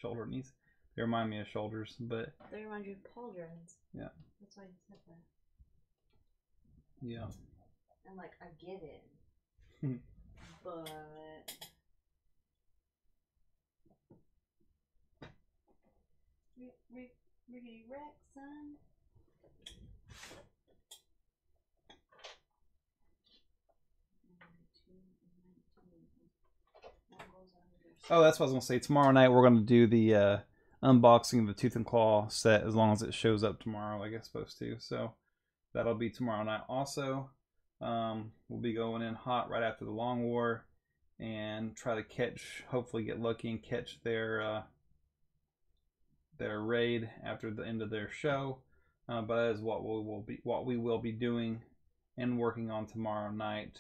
Shoulder knees. They remind me of shoulders, but... They remind you of pauldrons. Yeah. That's why you said that. Yeah. I'm like, I get it. But... Rickety wreck, son. Oh, that's what I was going to say. Tomorrow night we're going to do the unboxing of the Tooth and Claw set as long as it shows up tomorrow, like it's supposed to. So that'll be tomorrow night also. We'll be going in hot right after the Long War and try to catch, hopefully get lucky and catch their raid after the end of their show. But that is what we will be doing and working on tomorrow night,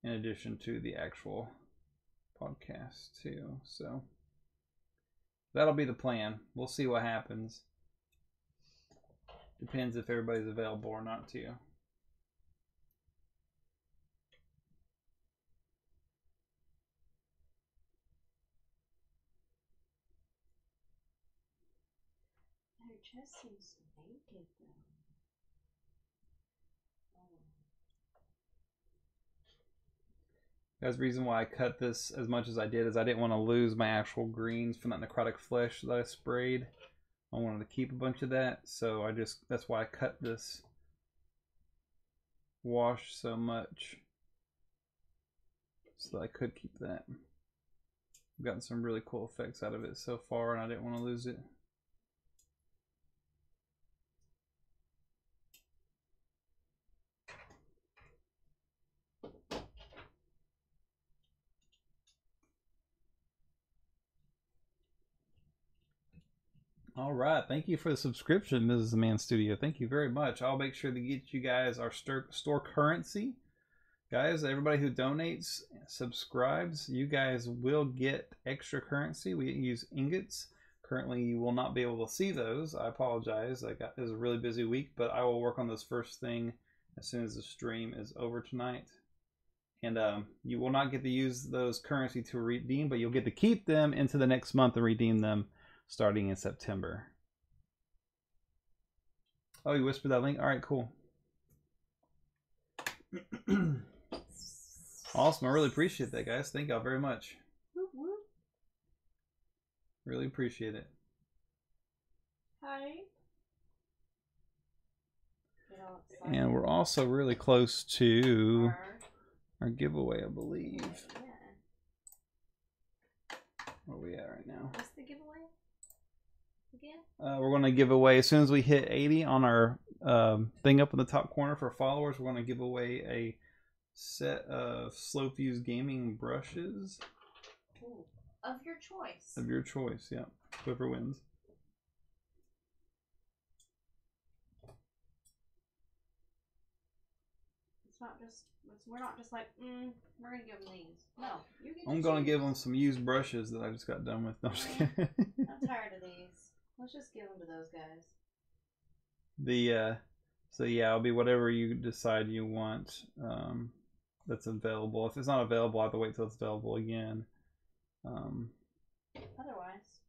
in addition to the actual podcast too. So that'll be the plan. We'll see what happens. Depends if everybody's available or not too. Her chest seems naked though. That's the reason why I cut this as much as I did, is I didn't want to lose my actual greens from that necrotic flesh that I sprayed. I wanted to keep a bunch of that, so that's why I cut this wash so much, so that I could keep that. I've gotten some really cool effects out of it so far, and I didn't want to lose it. All right, thank you for the subscription, Mrs. Man Studio. Thank you very much. I'll make sure to get you guys our store currency Guys, everybody who donates, subscribes, you guys will get extra currency. We use ingots. Currently, you will not be able to see those. I apologize. It was a really busy week, but I will work on this first thing as soon as the stream is over tonight. And you will not get to use those currency to redeem, but you'll get to keep them into the next month and redeem them starting in September. Oh, you whispered that link? All right, cool. Awesome. I really appreciate that, guys. Thank y'all very much. Whoop, whoop. Really appreciate it. Hi. And we're also really close to our giveaway, I believe. Yeah. Where are we at right now? What's the giveaway again? We're going to give away, as soon as we hit 80 on our thing up in the top corner for followers, we're going to give away a set of Slow Fuse gaming brushes. Ooh, of your choice. Of your choice, yeah. Whoever wins. We're not just like, we're going to give them these. No, you get I'm going to give them some used brushes that I just got done with. No, I'm just kidding. I'm tired of these. Let's just give them to those guys. So yeah, it'll be whatever you decide you want that's available. If it's not available, I have to wait till it's available again. Otherwise.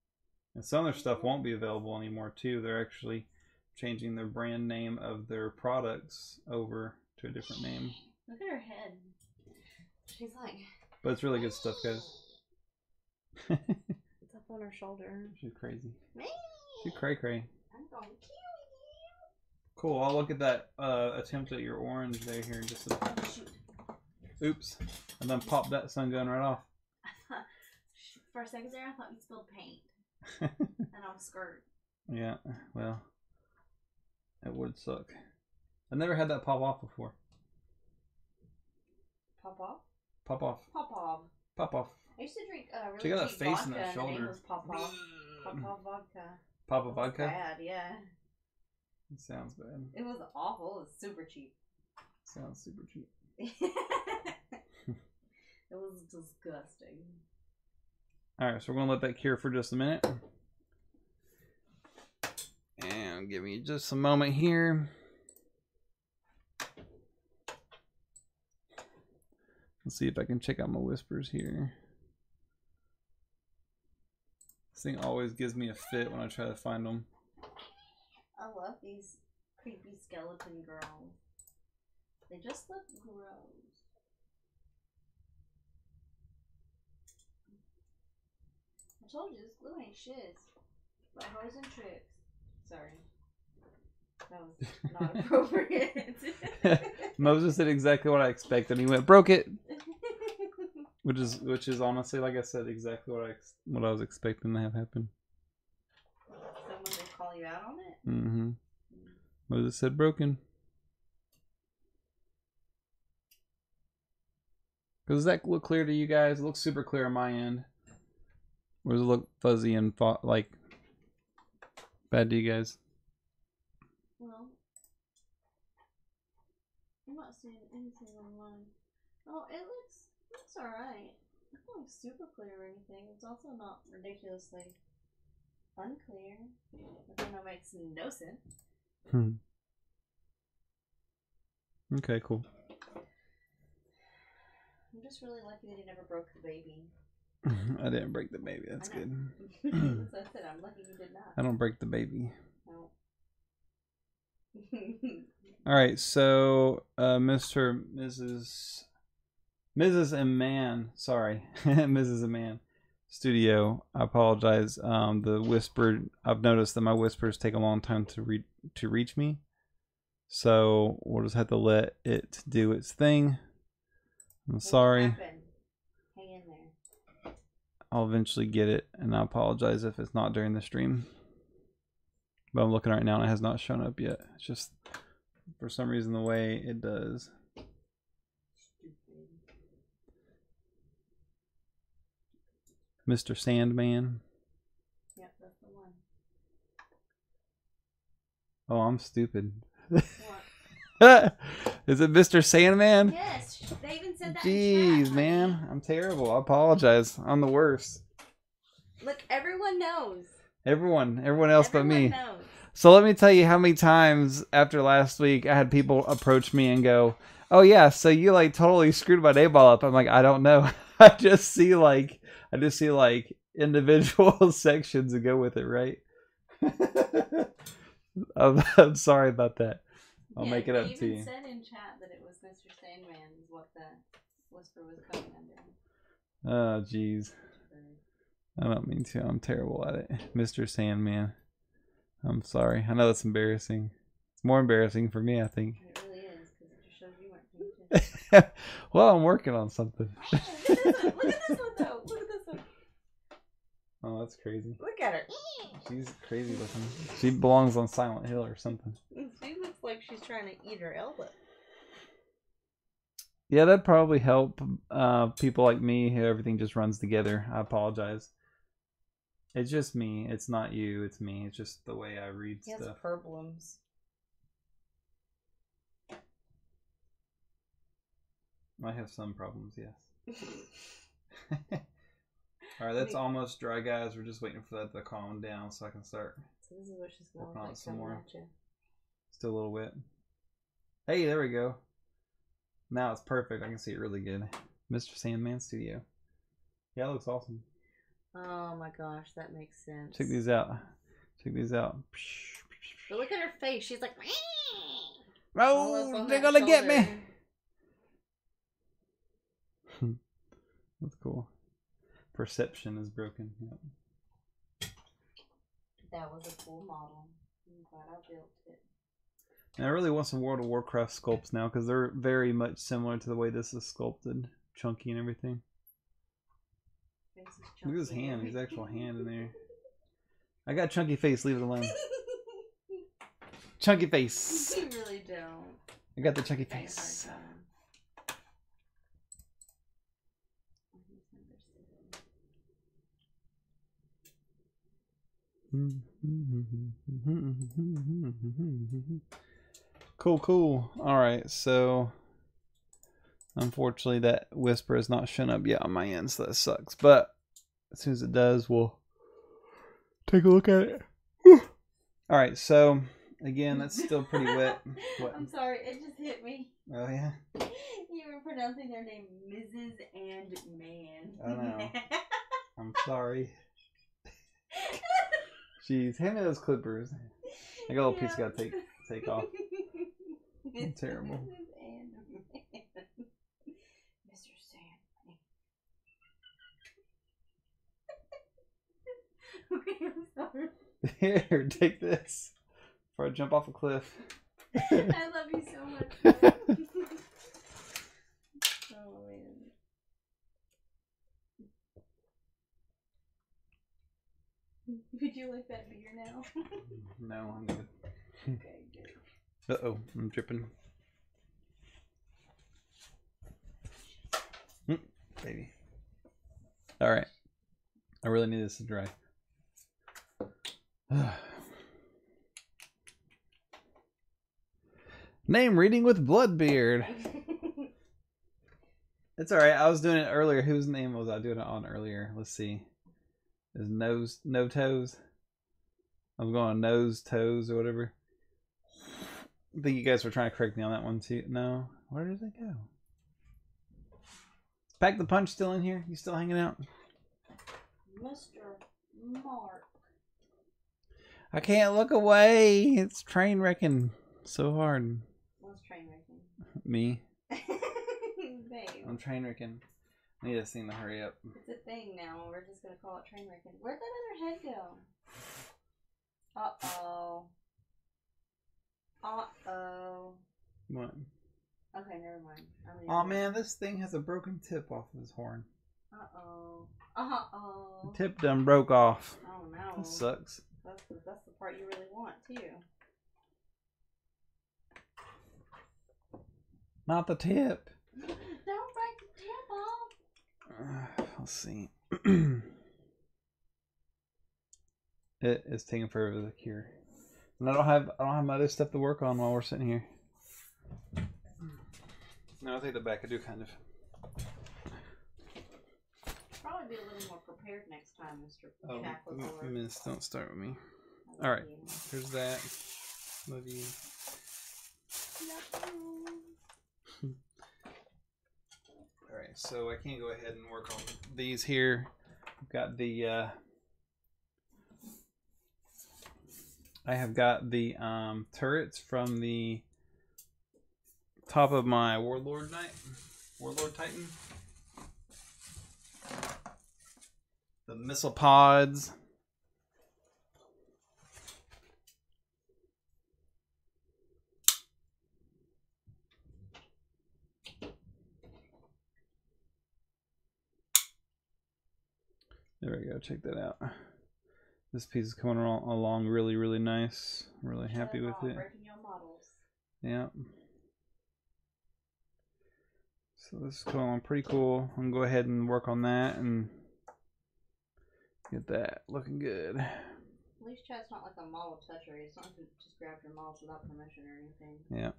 And some of their stuff won't be available anymore too. They're actually changing their brand name of their products over to a different name. Look at her head. She's like... But it's really good stuff, guys. It's up on her shoulder. She's crazy. Me. She's cray-cray. I'm going to kill you. Cool, I'll look at that attempt at your orange there here in just a second. Oh, shoot. Oops. And then pop that sun gun right off. For a second there, I thought you spilled paint. And I was scared. Yeah, well, it would suck. I never had that pop off before. Pop off? Pop off. Pop off. Pop off. I used to drink really Check out cheap that face vodka, and that shoulder. The name was Pop off. Pop off vodka. Pop off vodka? Bad, yeah. It sounds bad. It was awful. It was super cheap. Sounds super cheap. It was disgusting. Alright, so we're going to let that cure for just a minute. And give me just a moment here. Let's see if I can check out my whispers here. This thing always gives me a fit when I try to find them. I love these creepy skeleton girls. They just look gross. I told you this glue ain't shit. But hoes and tricks. Sorry. That was not appropriate. Moses did exactly what I expected. He went, broke it. Which is honestly, like I said, exactly what I was expecting to have happen. Someone will call you out on it? Mm-hmm. Moses said broken. Does that look clear to you guys? It looks super clear on my end. Or does it look fuzzy and like bad to you guys? Well, I'm not seeing anything online. Oh, it looks alright. It's not super clear or anything. It's also not ridiculously unclear. But then that makes no sense. Okay, cool. I'm just really lucky that he never broke the baby. I didn't break the baby. That's good. So I said I'm lucky you did not. I don't break the baby. No. All right, so Mr. Mrs. and Man, sorry, Mrs. and Man Studio. I apologize. The whisper. I've noticed that my whispers take a long time to reach me, so we'll just have to let it do its thing. I'm sorry. Hang in there. I'll eventually get it, and I apologize if it's not during the stream. But I'm looking right now, and it has not shown up yet. It's just for some reason the way it does. Mr. Sandman. Yep, that's the one. Oh, I'm stupid. What? Is it Mr. Sandman? Yes, they even said that Jeez, in chat, man. honey. I'm terrible. I apologize. I'm the worst. Look, everyone knows. Everyone else but me. Knows. So let me tell you how many times after last week I had people approach me and go, "Oh yeah, so you like totally screwed my name all up." I'm like, I don't know. I just see like individual sections and go with it, right? I'm sorry about that. I'll make it up to you. They even said in chat that it was Mr. Sandman is what the whisper was coming under. Oh, jeez. I don't mean to. I'm terrible at it. Mr. Sandman. I'm sorry. I know that's embarrassing. It's more embarrassing for me, I think. It really is, because it just shows you weren't paying attention. Well, I'm working on something. Look at this one. Look at this one, though. Look at this one. Oh, that's crazy. Look at her. She's crazy looking. She belongs on Silent Hill or something. She looks like she's trying to eat her elbow. Yeah, that'd probably help people like me who everything just runs together. I apologize. It's just me. It's not you. It's me. It's just the way I read stuff. He has problems. I have some problems, yes. Alright, that's almost dry, guys. We're just waiting for that to calm down so I can start so this is what she's going working on like some more. You. Still a little wet. Hey, there we go. Now it's perfect. I can see it really good. Mr. Sandman Studio. Yeah, it looks awesome. Oh my gosh, that makes sense. Check these out. Check these out. But look at her face. She's like, oh, they're gonna get me. That's cool. Perception is broken. Yep. That was a cool model. I'm glad I built it. And I really want some World of Warcraft sculpts now because they're very much similar to the way this is sculpted. Chunky and everything. Look at his hand, his actual hand in there. I got chunky face, leave it alone. Chunky face. You really don't. I got the chunky face. Cool. Alright, so unfortunately that whisper has not shown up yet on my end, so that sucks. But as soon as it does, we'll take a look at it. Alright, so again, that's still pretty wet. What? I'm sorry, it just hit me. Oh yeah? You were pronouncing their name Mrs. and Man. I know. I'm sorry. Jeez, hand me those clippers. I got a little piece I gotta take off. I'm terrible. Mr. Sandman. Okay, I'm sorry. Here, take this before I jump off a cliff. I love you so much. Oh man. Would you like that beer now? No, I'm good. Okay, good. Uh-oh, I'm dripping. Baby. Alright. I really need this to dry. Name reading with Bloodbeard. It's alright. I was doing it earlier. Whose name was I doing it on earlier? Let's see. Is no toes? I'm going nose toes or whatever. I think you guys were trying to correct me on that one too. No, where did it go? Is Pack the Punch still in here? You still hanging out? Mr. Mark. I can't look away. It's train wrecking so hard. What's train wrecking? Me. Babe. I'm train wrecking. I need this thing to hurry up. It's a thing now. We're just gonna call it train wrecking. Where'd that other head go? Uh-oh. Uh-oh. What? Okay, never mind. Oh man, this thing has a broken tip off of his horn. Uh-oh. Uh-oh. The tip done broke off. Oh no. That sucks. That's the part you really want, too. Not the tip. Don't break the tip off. Let's see. It is taking forever to cure. And I don't have my other stuff to work on while we're sitting here. No, I take that back. I do kind of. Probably be a little more prepared next time, Mr. Oh, Chaklagor. miss, don't start with me. All right, here's that. Love you. All right, so I can go ahead and work on these here. I've got the. I have got the turrets from the top of my Warlord Titan. The missile pods. There we go, check that out. This piece is coming along really, really nice. I'm really happy with it. Breaking your models. Yeah. So this is coming along pretty cool. I'm gonna go ahead and work on that and get that looking good. At least Chad's not like a model toucher. It's not to just grab your models without permission or anything. Yeah.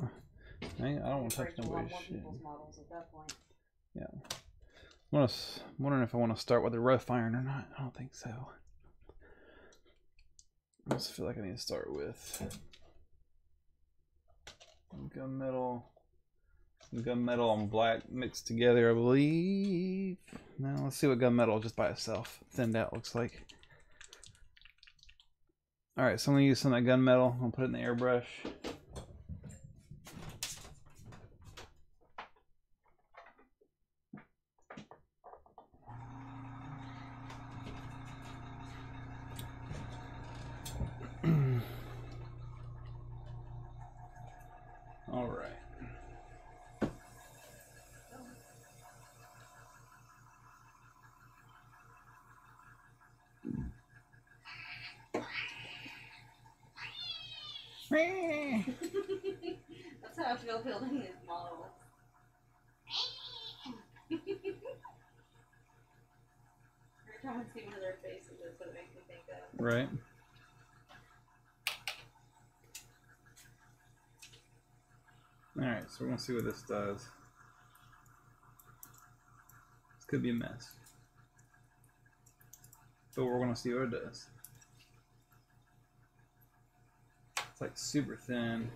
I don't want to touch nobody's shit. People's models at that point. Yeah. I'm wondering if I want to start with a rough iron or not. I don't think so. I just feel like I need to start with gunmetal. Some gunmetal and black mixed together, I believe. Now let's see what gunmetal just by itself thinned out looks like. Alright, so I'm going to use some of that gunmetal. I'm going to put it in the airbrush. Alright. That's how I feel building this model. Every time I see one of their faces, that's what it makes me think of. Right. Alright, so we're going to see what this does. This could be a mess. But we're going to see what it does. It's like super thin.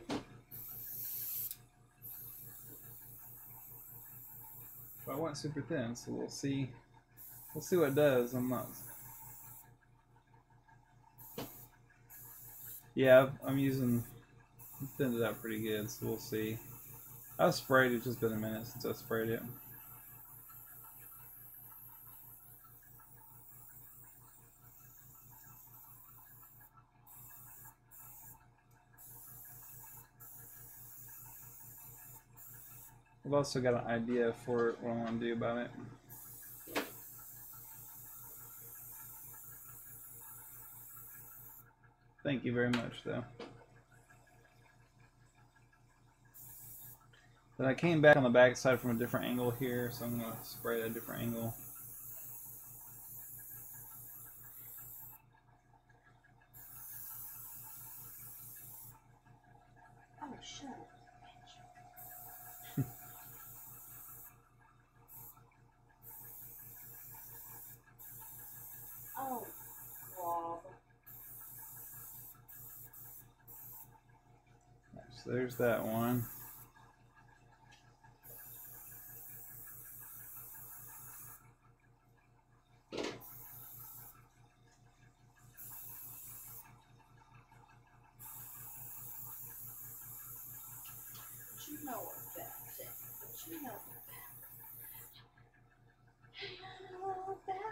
But I want super thin, so we'll see. We'll see what it does. I'm not. Yeah, I'm using. Thinned it out pretty good, so we'll see. I've sprayed it. It's just been a minute since I sprayed it. I've also got an idea for what I want to do about it. Thank you very much, though. But I came back on the back side from a different angle here, so I'm going to spray it at a different angle. Oh, shit. Oh, Rob. So there's that one. You know what that thing. But you know what that.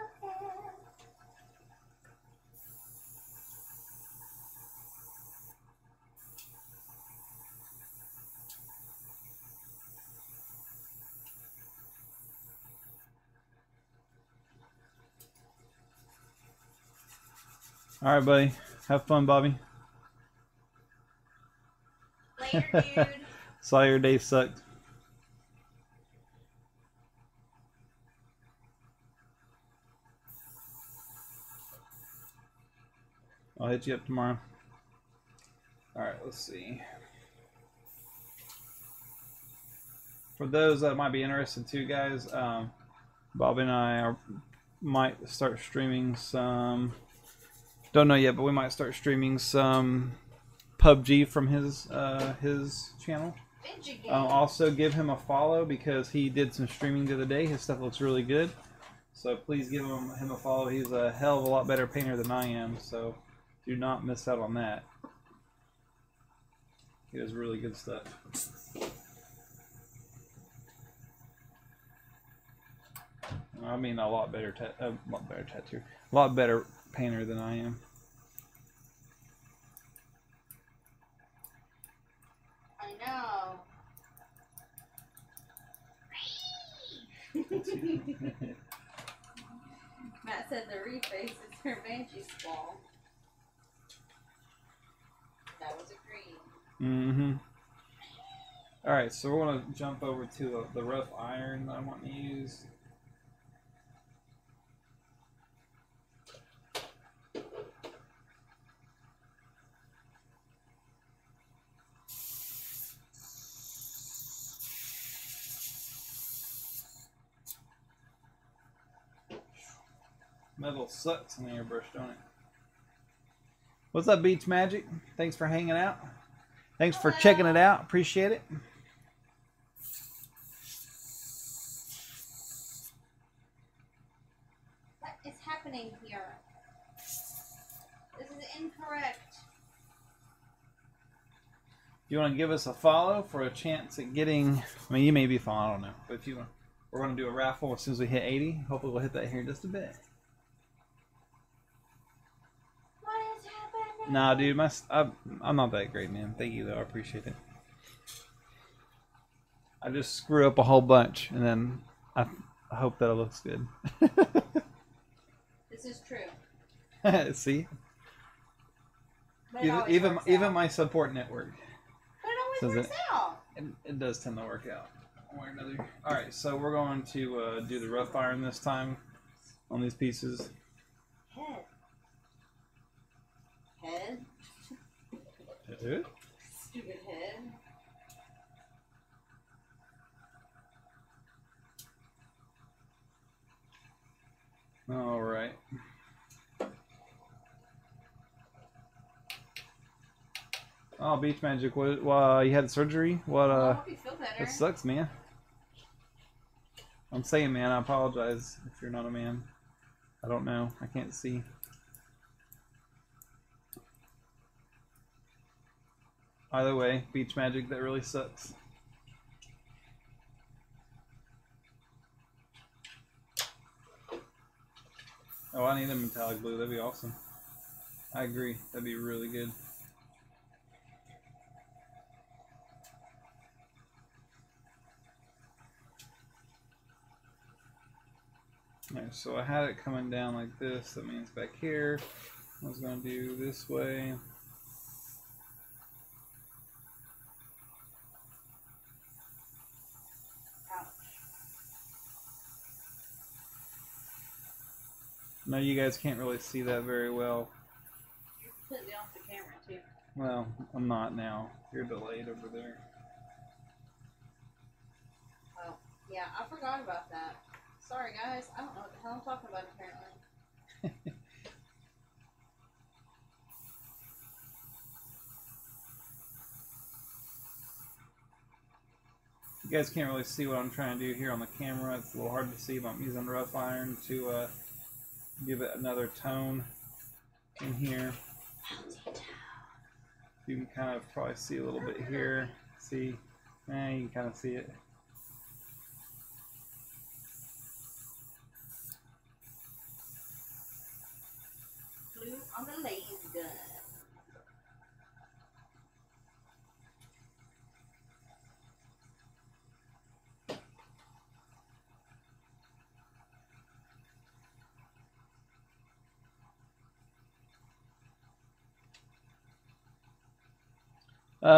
All right, buddy. Have fun, Bobby. Later, dude. Saw your day sucked. I'll hit you up tomorrow. All right, let's see. for those that might be interested too, guys, Bobby and I might start streaming some. Don't know yet, but we might start streaming some PUBG from his channel. Also give him a follow because he did some streaming the other day. His stuff looks really good. So please give him a follow. He's a hell of a lot better painter than I am. So do not miss out on that. He does really good stuff. I mean, a lot better tattoo, a lot better painter than I am. I know. Matt said the reface is her Banshee squall. That was a green. Mm-hmm. Alright, so we're going to jump over to the rough iron that I want to use. Metal sucks in the airbrush, don't it? What's up, Beach Magic? Thanks for hanging out. Thanks for checking it out. Appreciate it. What is happening here? This is incorrect. You want to give us a follow for a chance at getting, I mean, you may be following, I don't know. But if you want, we're going to do a raffle as soon as we hit 80. Hopefully we'll hit that here in just a bit. Nah, dude, I'm not that great, man. Thank you, though. I appreciate it. I just screw up a whole bunch, and then I hope that it looks good. This is true. See? But it even my support network. But it always works out. It does tend to work out one way or another. Alright, so we're going to do the rough iron this time on these pieces. Head. Head? Head? Stupid head. Alright. Oh, Beach Magic, what, you had surgery? What, I hope you feel better. That sucks, man. I'm saying, man, I apologize if you're not a man. I don't know. I can't see. Either way, Beach Magic, that really sucks. Oh, I need a metallic blue. That'd be awesome. I agree. That'd be really good. Alright, so I had it coming down like this. That means back here. I was going to do this way. No, you guys can't really see that very well. You're completely off the camera, too. Well, I'm not now. You're delayed over there. Oh, yeah, I forgot about that. Sorry, guys. I don't know what the hell I'm talking about, apparently. You guys can't really see what I'm trying to do here on the camera. It's a little hard to see, but I'm using rough iron to give it another tone in here. You can kind of probably see a little bit here. See? You can kind of see it. Blue on the laser gun.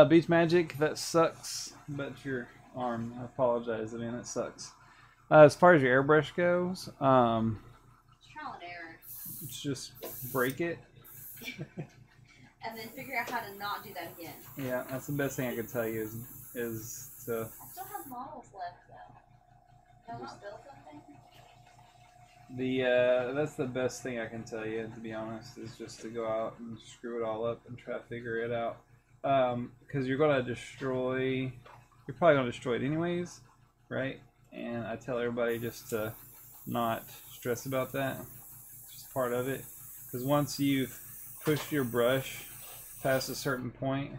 Beach Magic, that sucks. But your arm, I apologize. I mean, that sucks. As far as your airbrush goes, It's trial and error. just break it. And then figure out how to not do that again. Yeah, that's the best thing I could tell you is So I still have models left though. Have I not built something? That's the best thing I can tell you, to be honest, is just to go out and screw it all up and try to figure it out. Because you're probably gonna destroy it anyways, right? And I tell everybody just to not stress about that. It's just part of it. Because once you've pushed your brush past a certain point,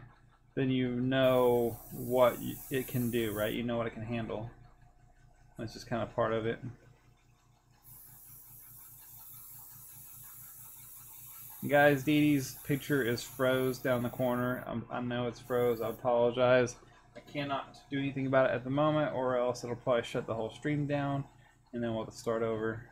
then you know what it can do, right? You know what it can handle. That's just kind of part of it. Guys, Dee Dee's picture is froze down the corner. I know it's froze. I apologize. I cannot do anything about it at the moment, or else it'll probably shut the whole stream down, and then we'll have to start over.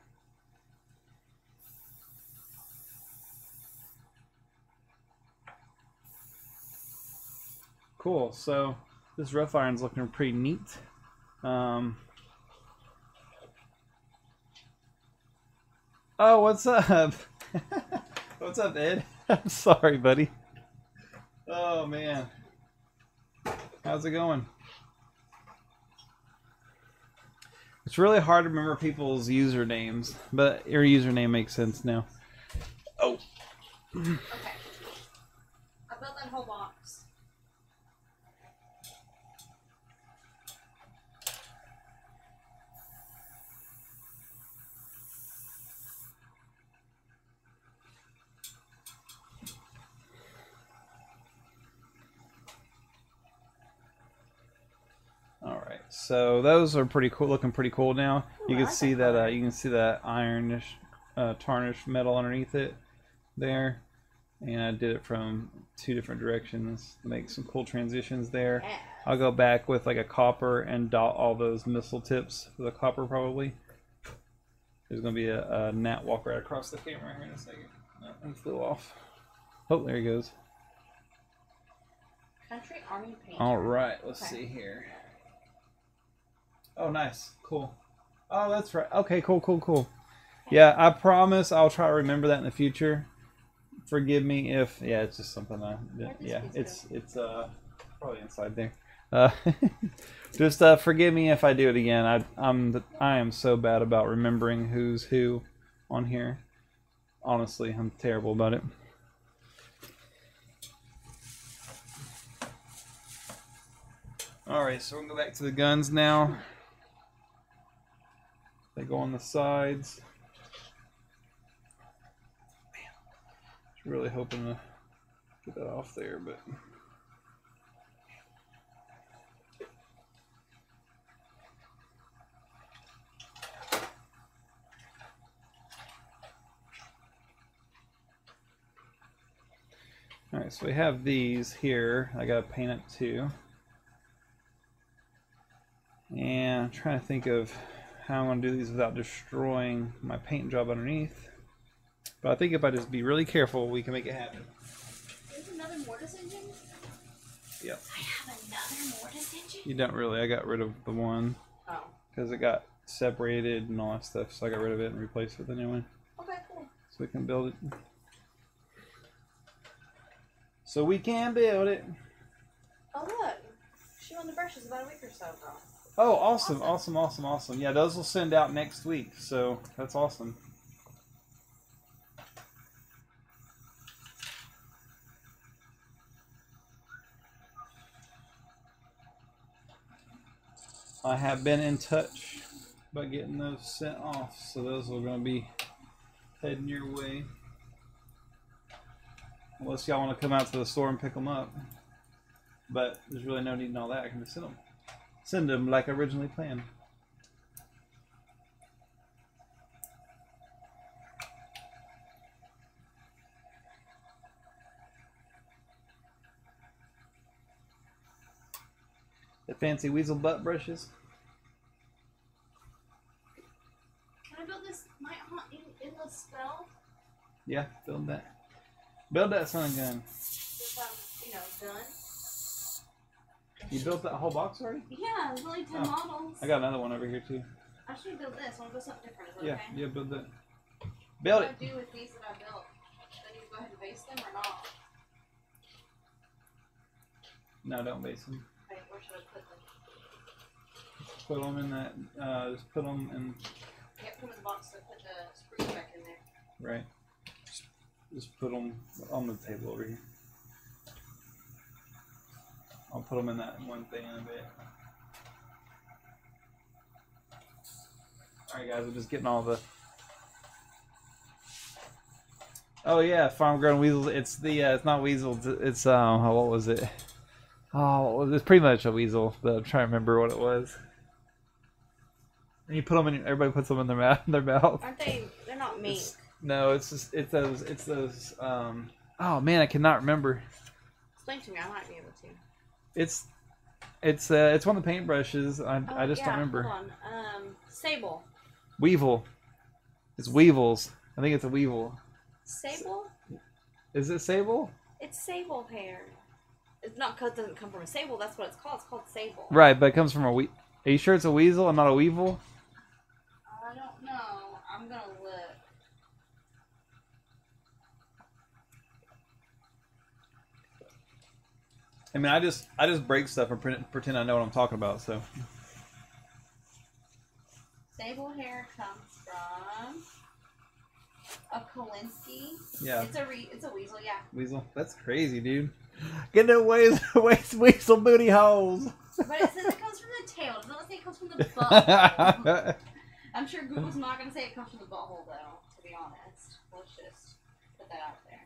Cool. So this rough iron's looking pretty neat. Oh, what's up? What's up, Ed? I'm sorry, buddy. Oh, man. How's it going? It's really hard to remember people's usernames, but your username makes sense now. Oh. Okay. I built that whole box. Alright, so those are pretty cool, looking pretty cool now. Ooh, You can see that you can see that ironish, tarnished metal underneath it there. And I did it from 2 different directions to make some cool transitions there. Yeah. I'll go back with like a copper and dot all those missile tips with a copper probably. There's going to be a gnat walk right across the camera here in a second. No, he flew off. Oh, there he goes. Country Army paint. Alright, let's see here. Oh, nice. Cool. Oh, that's right. Okay, cool. Yeah, I promise I'll try to remember that in the future. Forgive me if... Yeah, it's just something I... Yeah, it's probably inside there. Just forgive me if I do it again. I am so bad about remembering who's who on here. Honestly, I'm terrible about it. Alright, so we'll go back to the guns now. They go on the sides. Really hoping to get that off there, but alright, so we have these here. I gotta paint up 2. And I'm trying to think of how I'm gonna do these without destroying my paint job underneath. But I think if I just be really careful, we can make it happen. There's another mortise engine? Yep. I have another mortise engine? You don't really. I got rid of the one. Oh. Because it got separated and all that stuff, so I got rid of it and replaced it with a new one. Okay, cool. So we can build it. So we can build it. Oh, look. She won the brushes about a week or so ago. Oh, awesome. Yeah, those will send out next week, so that's awesome. I have been in touch about getting those sent off, so those are going to be heading your way. Unless y'all want to come out to the store and pick them up. But there's really no need in all that. I can just send them like originally planned. The fancy weasel butt brushes. Can I build this night hunt endless spell? Yeah, build that. Build that sun gun. If I'm, done. You built that whole box already? Yeah, there's only 10 models. I got another one over here too. I should build this. I want to build something different. Is that Yeah, okay? yeah, build that. Build it. What do I do with these that I built? Do I need to go ahead and base them or not? No, don't base them. Okay, where should I put them? put them in that. Just put them in. Yeah, put them in the box. So put the spruce back in there. Right. Just put them on the table over here. I'll put them in that one thing in a bit. Alright guys, we're just getting all the... Oh yeah, farm grown weasel. It's the, it's not weasel, it's, what was it? Oh, it's pretty much a weasel, but I'm trying to remember what it was. And you put them in, everybody puts them in their mouth. Aren't they, they're not mink. No, it's just, it's those, oh man, I cannot remember. Explain to me, I might be able to. It's one of the paintbrushes. I just don't remember. Hold on. Sable. Weevil. It's weevils. I think it's a weevil. Sable? Is it sable? It's sable hair. It's not because it doesn't come from a sable. That's what it's called. It's called sable. Right, but it comes from a Are you sure it's a weasel and not a weevil? I don't know. I'm gonna look. I mean, I just break stuff and pretend I know what I'm talking about. So. Sable hair comes from a Kolinsky. Yeah. It's a weasel, yeah. Weasel. That's crazy, dude. Get away, weasel booty holes. But it says it comes from the tail. It doesn't say it comes from the butthole. I'm sure Google's not going to say it comes from the butthole, though, to be honest. Let's just put that out there.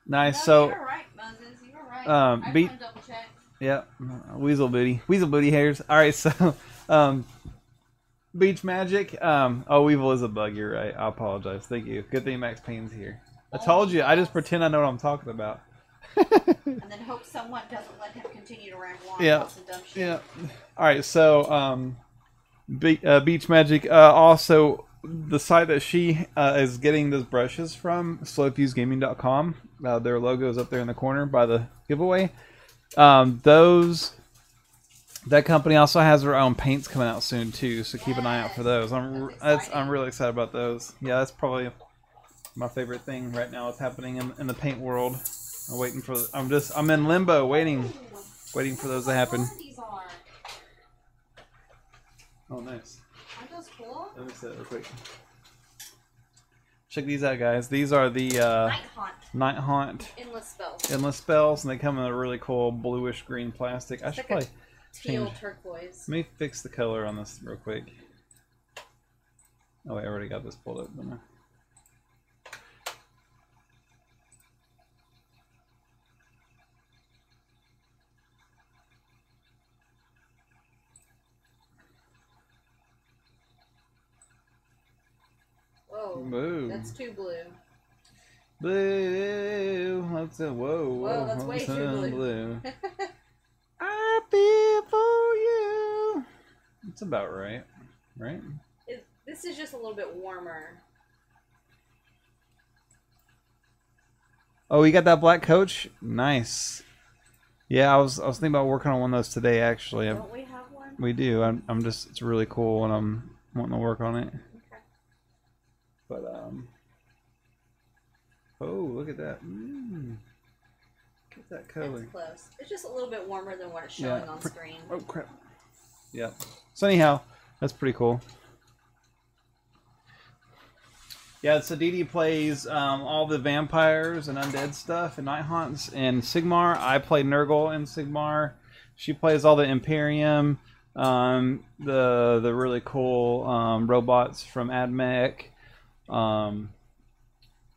Nice. No, so. you were right, Moses. You were right. I just want to double check. Yeah, weasel booty hairs. All right, so beach magic. Oh, weevil is a bug. You're right. I apologize. Thank you. Good thing Max Payne's here. I told you. I just pretend I know what I'm talking about. And then hope someone doesn't let him continue to ramble on about some dumb shit. Yeah. All right. So beach magic. Also, the site that she is getting those brushes from, slowfusegaming.com. Their logo is up there in the corner by the giveaway. That company also has their own paints coming out soon too, so keep an eye out for those. I'm really excited about those. Yeah, that's probably my favorite thing right now. What's happening in the paint world. I'm in limbo, waiting for those to happen. Oh, nice. Aren't those cool? Let me see that real quick. Check these out, guys. These are the Night Haunt endless spells, and they come in a really cool bluish green plastic. I should probably teal turquoise. Let me fix the color on this real quick. Oh wait, I already got this pulled up, didn't I? Whoa, that's too blue. Blue, that's a whoa, that's way too blue. I feel for you. It's about right, right? This is just a little bit warmer. Oh, you got that black coach? Nice. Yeah, I was thinking about working on one of those today. Actually, don't we have one? We do. I'm just, it's really cool, and I'm wanting to work on it. But oh, look at that! Get that color. It's close. It's just a little bit warmer than what it's showing on screen. Oh crap! Yeah. So anyhow, that's pretty cool. Yeah, so Dee Dee plays all the vampires and undead stuff and Night Haunts in Sigmar. I play Nurgle in Sigmar. She plays all the Imperium, the really cool robots from AdMech.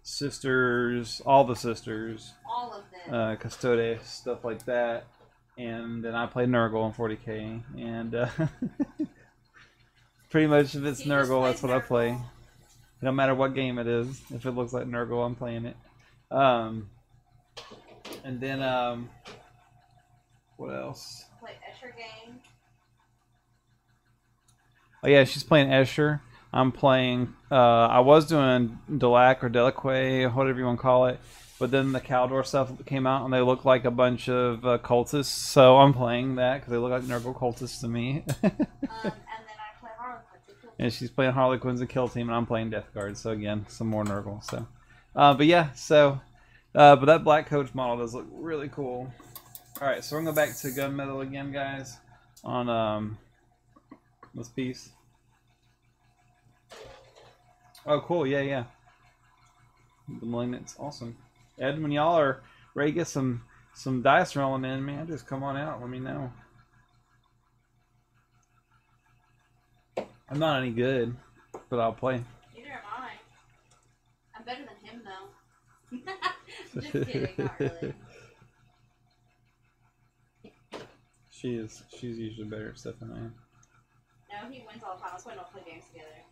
Sisters, all the sisters, all of them, Custodes, stuff like that, and then I play Nurgle in 40k, and pretty much if it's Nurgle, that's what I play. No matter what game it is, if it looks like Nurgle, I'm playing it. And then what else? Play Escher game. Oh yeah, she's playing Escher. I'm playing, I was doing Delac or Delaque, whatever you want to call it, but then the Caldor stuff came out and they look like a bunch of cultists, so I'm playing that because they look like Nurgle cultists to me. And then I play Harlequins. And she's playing Harlequins and Kill Team, and I'm playing Death Guard, so again, some more Nurgle. So, but yeah, so But that black coach model does look really cool. Alright, so we're going to go back to gunmetal again, guys, on this piece. Oh, cool. Yeah, yeah. The Malignant's awesome. Ed, when y'all are ready to get some dice rolling in, man, just come on out. Let me know. I'm not any good, but I'll play. Neither am I. I'm better than him, though. Just kidding, not really. She's usually better at stuff than I am. No, he wins all the time. That's why we don't play games together.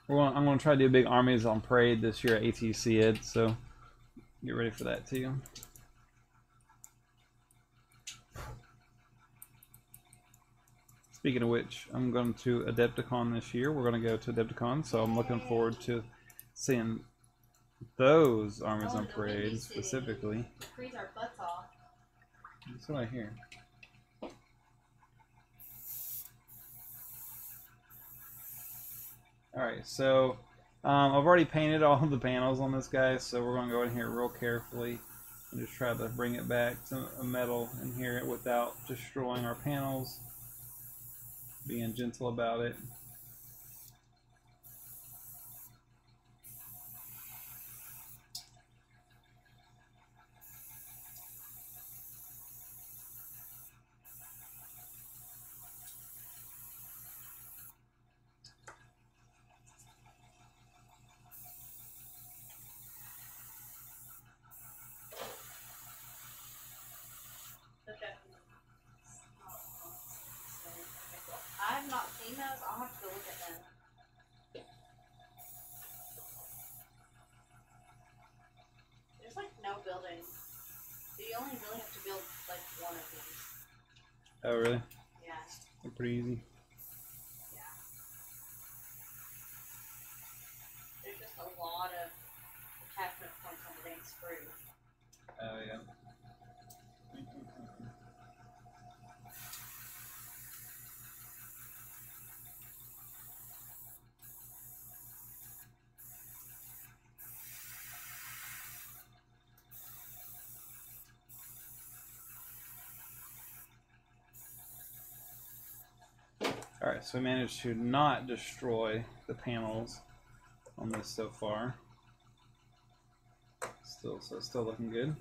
I'm going to try to do big armies on Parade this year at ATC, Ed, so get ready for that too. Speaking of which, I'm going to Adepticon this year. We're going to go to Adepticon, so I'm looking forward to seeing those armies on Parade specifically. Freeze our butts off. That's what I hear. Alright, so I've already painted all of the panels on this guy, so we're going to go in here real carefully and just try to bring it back to a metal in here without destroying our panels, being gentle about it. I have not seen those. I'll have to go look at them. There's like no building. So you only really have to build like one of these. Oh, really? Yeah. They're pretty easy. Yeah. There's just a lot of attachment points on the dang screw. Oh, yeah. Alright, so we managed to not destroy the panels on this so far. So it's still looking good.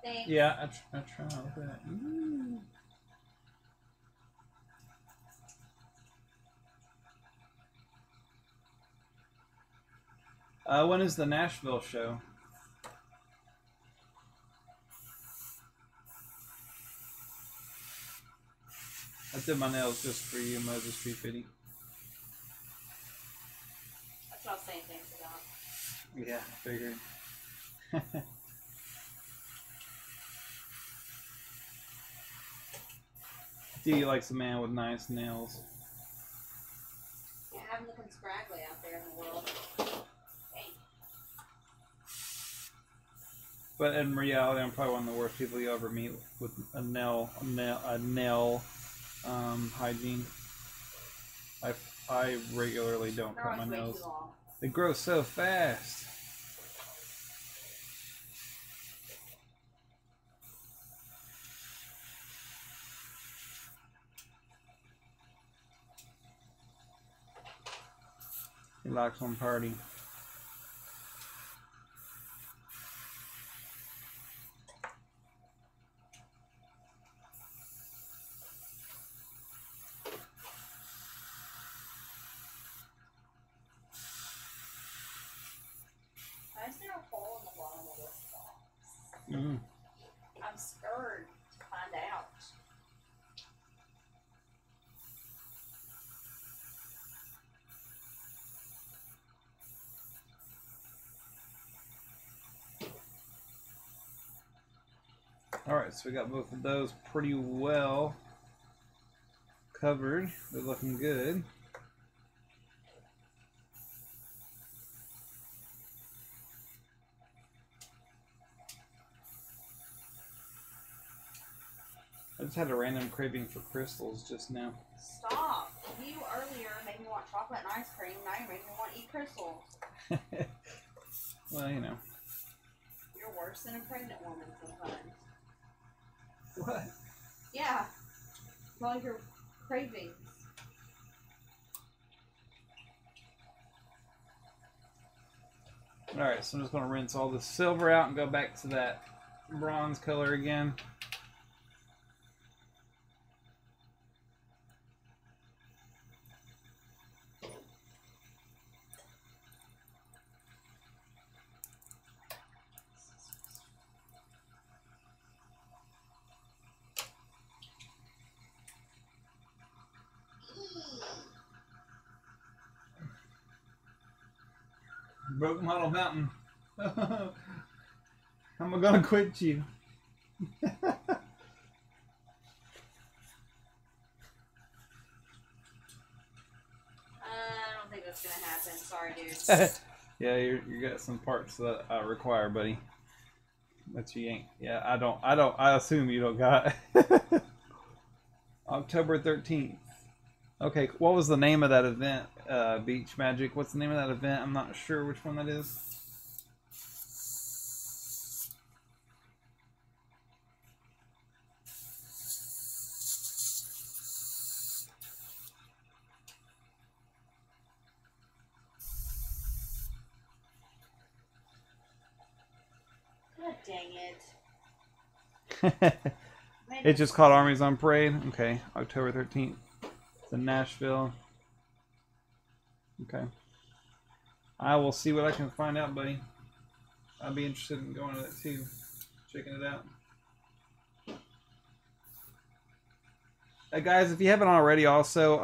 Thanks. Yeah, I try. Look at that. Ooh. When is the Nashville show? I did my nails just for you, Moses P50. That's what I was saying things about. Yeah, I figured. D likes a man with nice nails. Yeah, have them looking scraggly out there in the world. Hey. But in reality, I'm probably one of the worst people you ever meet with a nail hygiene. I regularly don't cut my nails. They grow so fast. He likes one party. Why is there a hole in the bottom of this box? Mm. I'm scared to find out. Alright, so we got both of those pretty well covered. They're looking good. I just had a random craving for crystals just now. Stop. You earlier made me want chocolate and ice cream. Now you make me want to eat crystals. Well, you know. You're worse than a pregnant woman sometimes. What? Yeah. All your cravings. Alright, so I'm just going to rinse all the silver out and go back to that bronze color again. Broke Model Mountain. How am I gonna quit you? I don't think that's gonna happen. Sorry, dude. Yeah, you got some parts that I require, buddy. But you ain't. Yeah, I don't. I assume you don't got. October 13th. Okay, what was the name of that event? Beach Magic. What's the name of that event? I'm not sure which one that is. God dang it. It's just called Armies on Parade. Okay, October 13th. It's in Nashville. Okay. I will see what I can find out, buddy. I'd be interested in going to that too. Checking it out. Guys, if you haven't already, also,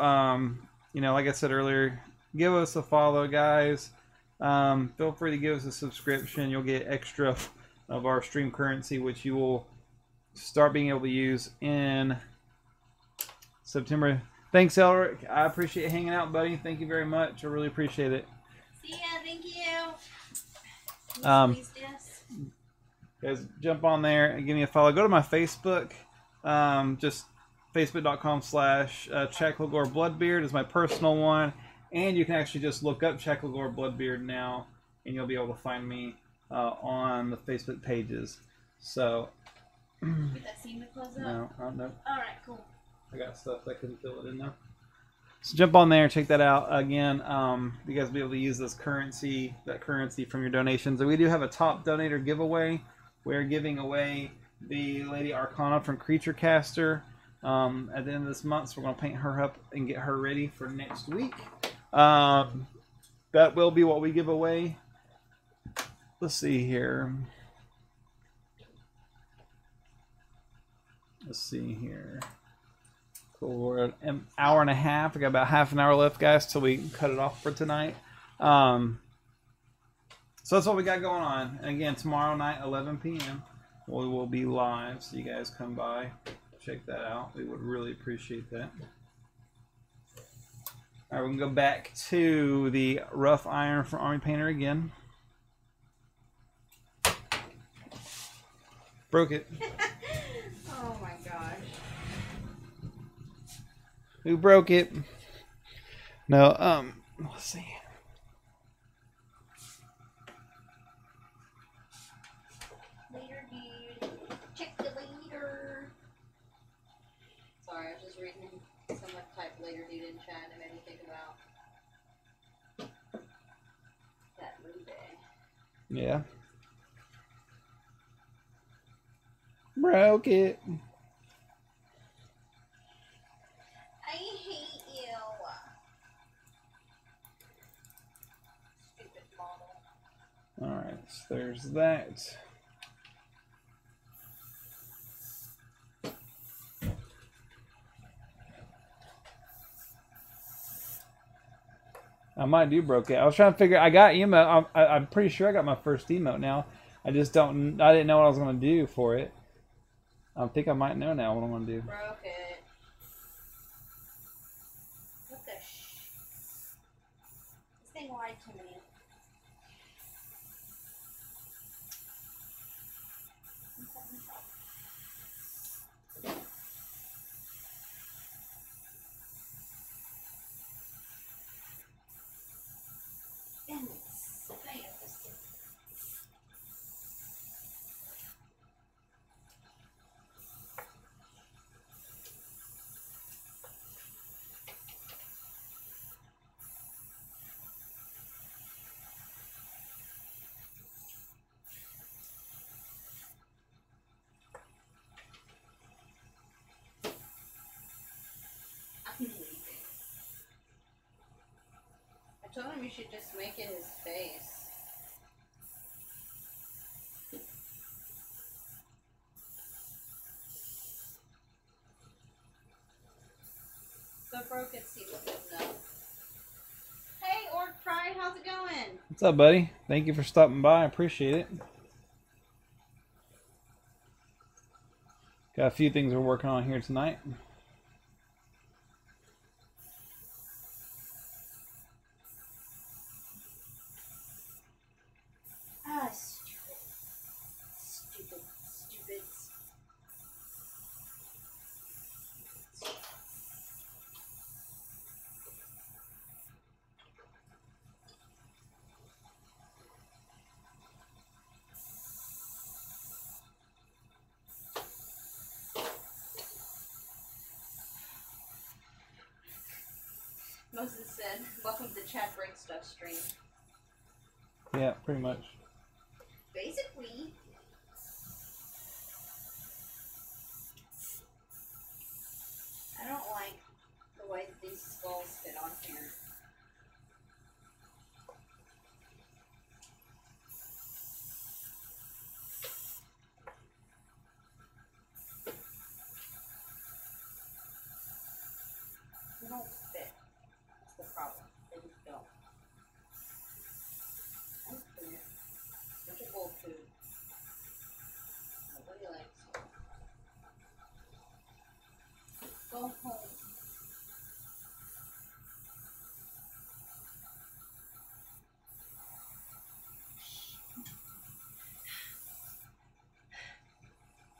you know, like I said earlier, give us a follow, guys. Feel free to give us a subscription. You'll get extra of our stream currency, which you will start being able to use in September. Thanks, Elric. I appreciate hanging out, buddy. Thank you very much. I really appreciate it. See ya. Thank you. Guys, jump on there and give me a follow. Go to my Facebook. Just facebook.com/Chaklagor Bloodbeard is my personal one. And you can actually just look up Chaklagor Bloodbeard now, and you'll be able to find me on the Facebook pages. So. Get that seam to close up? No, no. Alright, cool. I got stuff that couldn't fill it in now. So jump on there, check that out. Again, you guys will be able to use this currency, that currency from your donations. And we do have a top donator giveaway. We're giving away the Lady Arcana from Creature Caster at the end of this month. So we're going to paint her up and get her ready for next week. That will be what we give away. Let's see here. Let's see here. Cool. We're at an hour and a half. We got about half an hour left, guys, till we cut it off for tonight. So that's what we got going on. And again, tomorrow night, 11 p.m., we will be live. So you guys come by, check that out. We would really appreciate that. All right, we can go back to the rough iron for Army Painter again. Broke it. Oh my gosh. Who broke it? No, let's see. Later, dude. Check the later. Sorry, I was just reading someone typed later, dude, in chat, and it made me think about that movie. Yeah. Broke it. I hate you. Stupid model. Alright, so there's that. I might do broke it. I was trying to figure. I got emote. I'm pretty sure I got my first emote now. I just don't. I didn't know what I was gonna do for it. I think I might know now what I'm gonna do. Broke it. What the This thing lied to me. told him you should just make it his face. So broke it seems good enough. Hey, Orc Pride, how's it going? What's up, buddy? Thank you for stopping by. I appreciate it. Got a few things we're working on here tonight. Ah, stupid. Stupid. Stupid. Moses said, welcome to the chat break stuff stream. Yeah, pretty much. Basically. I don't like the way that these skulls fit on here. They don't fit. That's the problem. They just don't. That's clear. Bunch of gold food. Nobody likes it. Go home.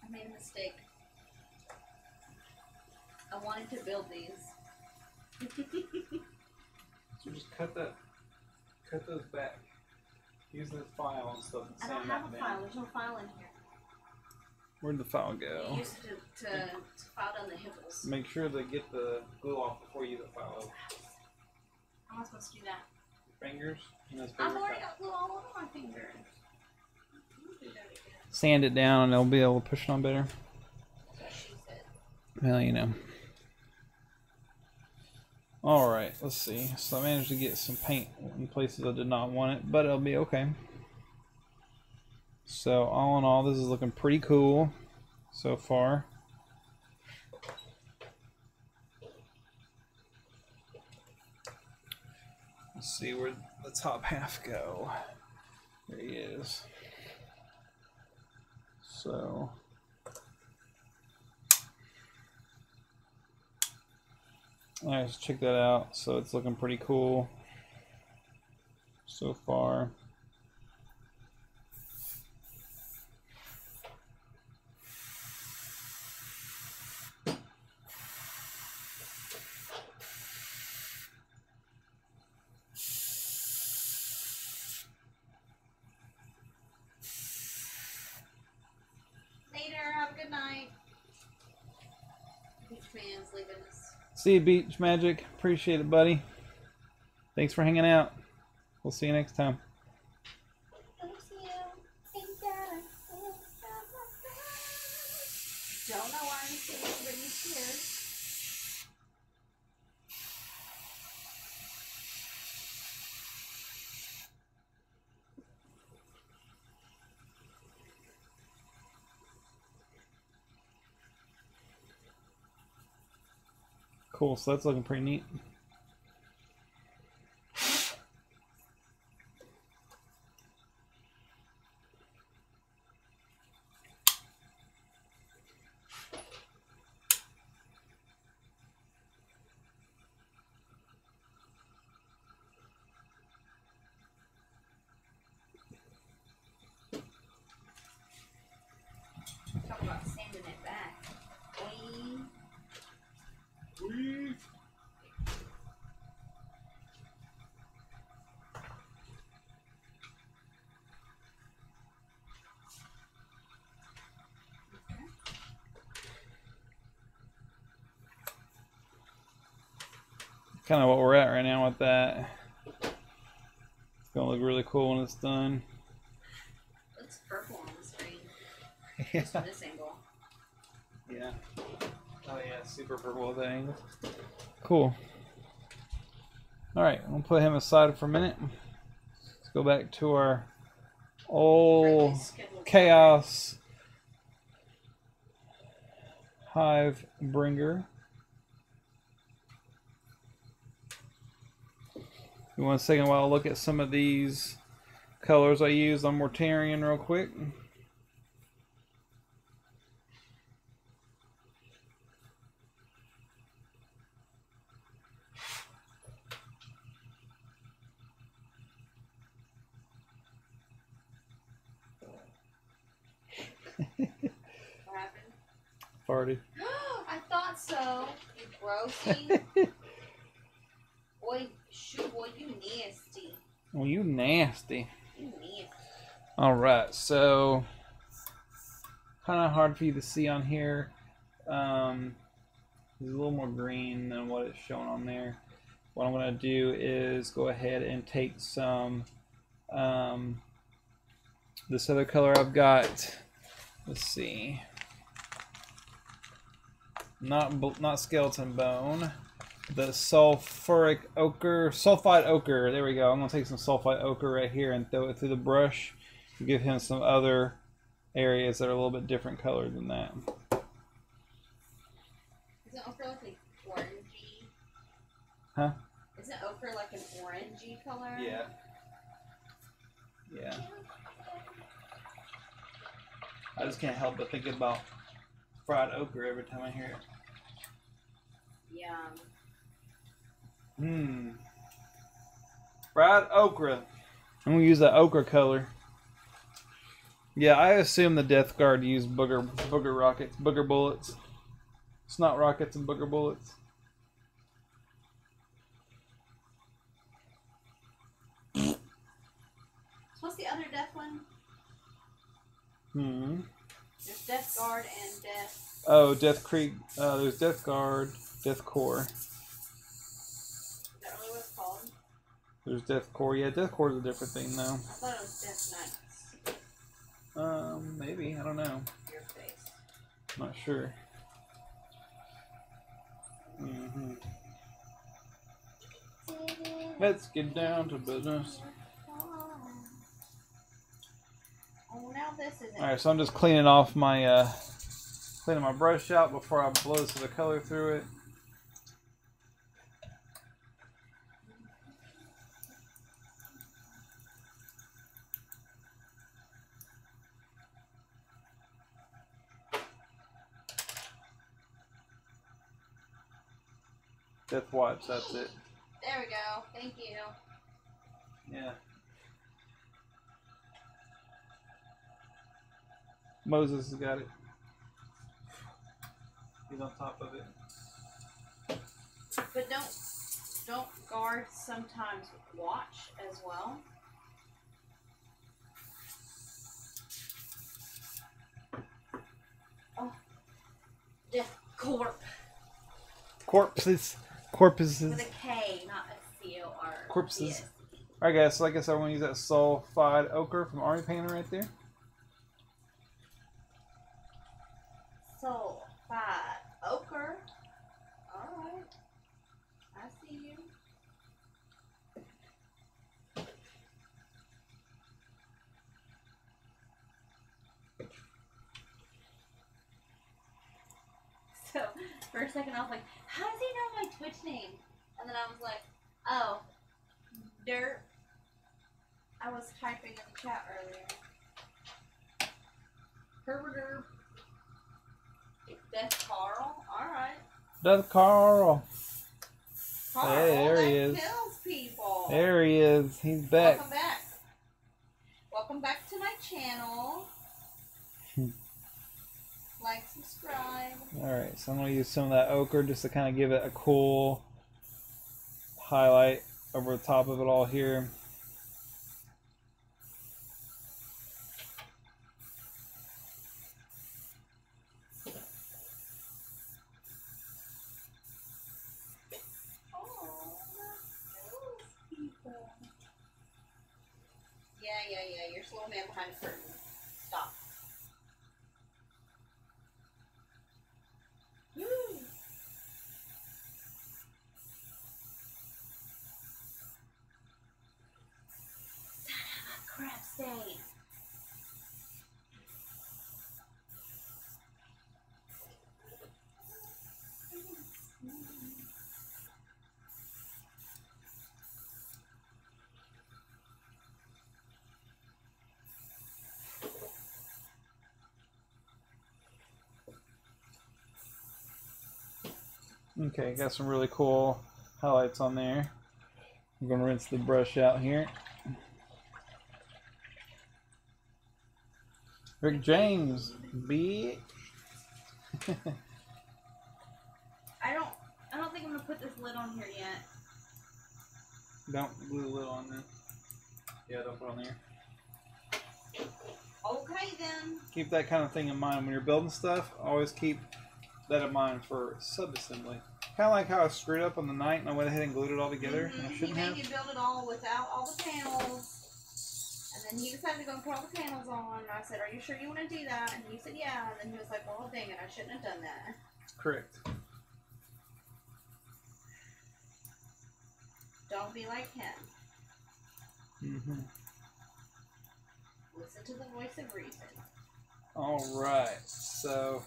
I made a mistake. I wanted to build these. So just cut those back. Use the file and stuff. And I don't have a file. There's no file in here. Where'd the file You go? used it to file down the hippos. Make sure to get the glue off before you use the file. How am I supposed to do that? Fingers. And this I've paper already cut. got glue all over my fingers. Do that again. Sand it down and they'll be able to push it on better. That's what she said. Well, you know. Alright, let's see. So I managed to get some paint in places I did not want it, but it'll be okay. So all in all, this is looking pretty cool so far. Let's see where the top half go. There he is. So alright, let's check that out. So it's looking pretty cool so far. Later, have a good night. Beach man's leaving us. See you, Beach Magic. Appreciate it, buddy. Thanks for hanging out. We'll see you next time. Don't know why I'm singing Britney Spears. Cool, so that's looking pretty neat. Talk about sanding it back. Boing. Kind of what we're at right now with that. It's gonna look really cool when it's done. Looks purple on the screen. Yeah. Just from this angle. Yeah. Oh yeah, super purple with that angle. Cool. Alright, I'm going to put him aside for a minute. Let's go back to our old Chaos Hive Bringer. You want a second while I look at some of these colors I use on Mortarion real quick. What happened? Farted. I thought so. You grossy. Boy, shoot, boy, you nasty. Oh, you nasty. You nasty. Alright, so kind of hard for you to see on here. It's a little more green than what it's shown on there. What I'm going to do is go ahead and take some this other color I've got. Let's see. Not skeleton bone. The sulfuric ochre, sulfide ochre. There we go. I'm gonna take some sulfide ochre right here and throw it through the brush to give him some other areas that are a little bit different color than that. Isn't ochre like an orangey? Huh? Isn't ochre like an orangey color? Yeah. Yeah. I just can't help but think about fried ochre every time I hear it. Yum. Fried okra. I'm gonna use that ochre color. Yeah, I assume the Death Guard used booger rockets, booger bullets. Snot rockets and booger bullets. What's the other death one? There's Death Guard and Death. Oh, Death Creek. There's Death Guard, Death Core. Is that really what it's called? There's Death Core. Yeah, Death Core is a different thing though. I thought it was Death Knights. Maybe. I don't know. Your face. Not sure. Let's get down to business. Oh, now this isn't. Alright, so I'm just cleaning off my cleaning my brush out before I blow some of the color through it. Death Watch, that's it. There we go. Thank you. Yeah. Moses has got it. He's on top of it. But don't guards sometimes watch as well? Oh, Death Corp. Corpses. With a K, not a C-O-R. Corpses. Yes. Alright guys, so like I said, I'm going to use that sulfide ochre from Army Painter right there. Sulfide ochre. Alright. I see you. So, for a second I was like, how does he know my Twitch name? And then I was like, oh, dirt. I was typing in the chat earlier. Herberger. Death Carl? Alright. Death Carl. Carl, Hey, there he is. Kills people. There he is. He's back. Welcome back. Welcome back to my channel. Like, subscribe. Alright, so I'm going to use some of that ochre just to kind of give it a cool highlight over the top of it all here. Yeah. You're slow man behind the curtain. Stop. Okay, got some really cool highlights on there. I'm going to rinse the brush out here. Rick James, B. I don't think I'm gonna put this lid on here yet. Don't glue the lid on there. Yeah, don't put it on there. Okay then. Keep that kind of thing in mind when you're building stuff. Always keep that in mind for sub-assembly. Kind of like how I screwed up on the night and I went ahead and glued it all together. And I shouldn't have. He made you build it all without all the panels. And then he decided to go and put all the panels on. And I said, "Are you sure you want to do that?" And he said, "Yeah." And then he was like, "Well, dang it, I shouldn't have done that." Correct. Don't be like him. Mm-hmm. Listen to the voice of reason. All right, so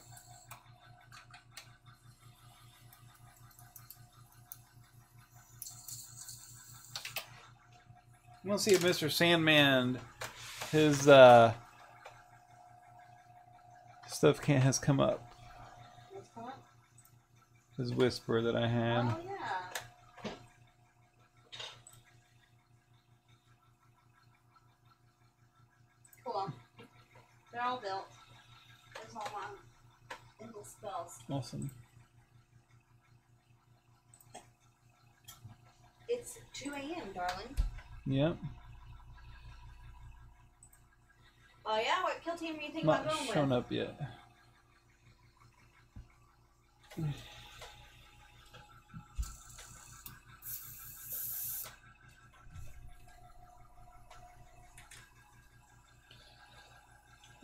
I'm gonna see if Mr. Sandman, his stuff has come up. What's come up? His whisper that I had. Oh yeah. Cool. They're all built. There's all my little spells. Awesome. It's 2 a.m., darling. Yep. Oh yeah, what kill team are you thinking about Not going shown with? up yet.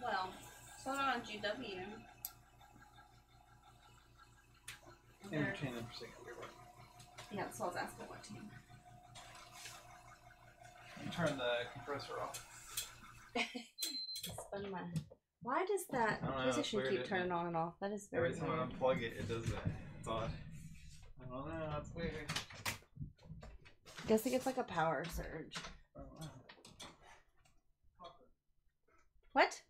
Well, so on GW. Entertain them for a second. Yeah, so I was asking what team. Turn the compressor off. Spun my. Why does that I don't know, position it's weird, keep turning on and off? That is very Every time weird. I unplug it, it does that. It's odd. I don't know, that's weird. I guess it gets like a power surge. I don't know. What?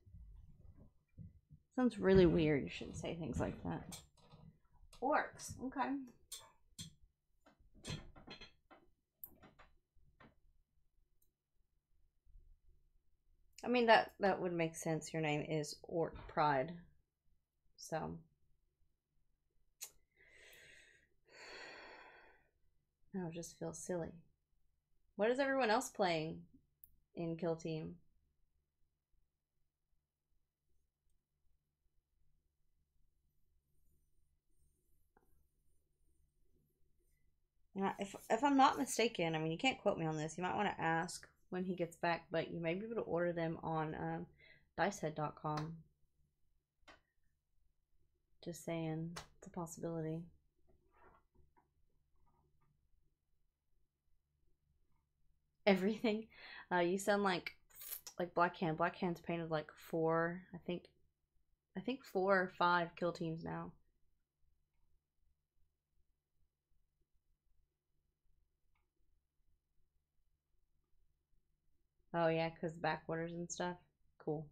Sounds really weird. You shouldn't say things like that. Orcs. Okay. I mean, that would make sense. Your name is Orc Pride. So. I just feel silly. What is everyone else playing in Kill Team? And if I'm not mistaken, I mean, you can't quote me on this. You might want to ask when he gets back, but you may be able to order them on dicehead.com. Just saying, it's a possibility. Everything. You sound like Blackhand. Blackhand's painted like 4, I think 4 or 5 kill teams now. Oh yeah, because backwaters and stuff. Cool.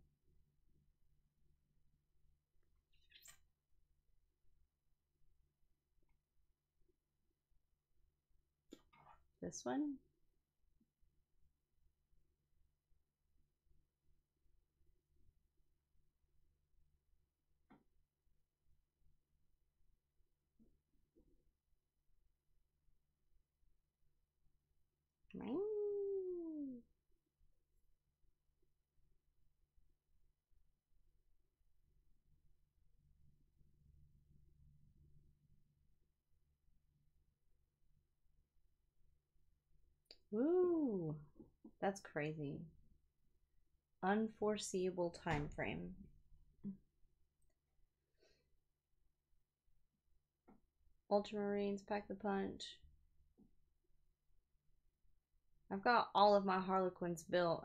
This one? Ooh, that's crazy. Unforeseeable time frame. Ultramarines, pack the punch. I've got all of my Harlequins built.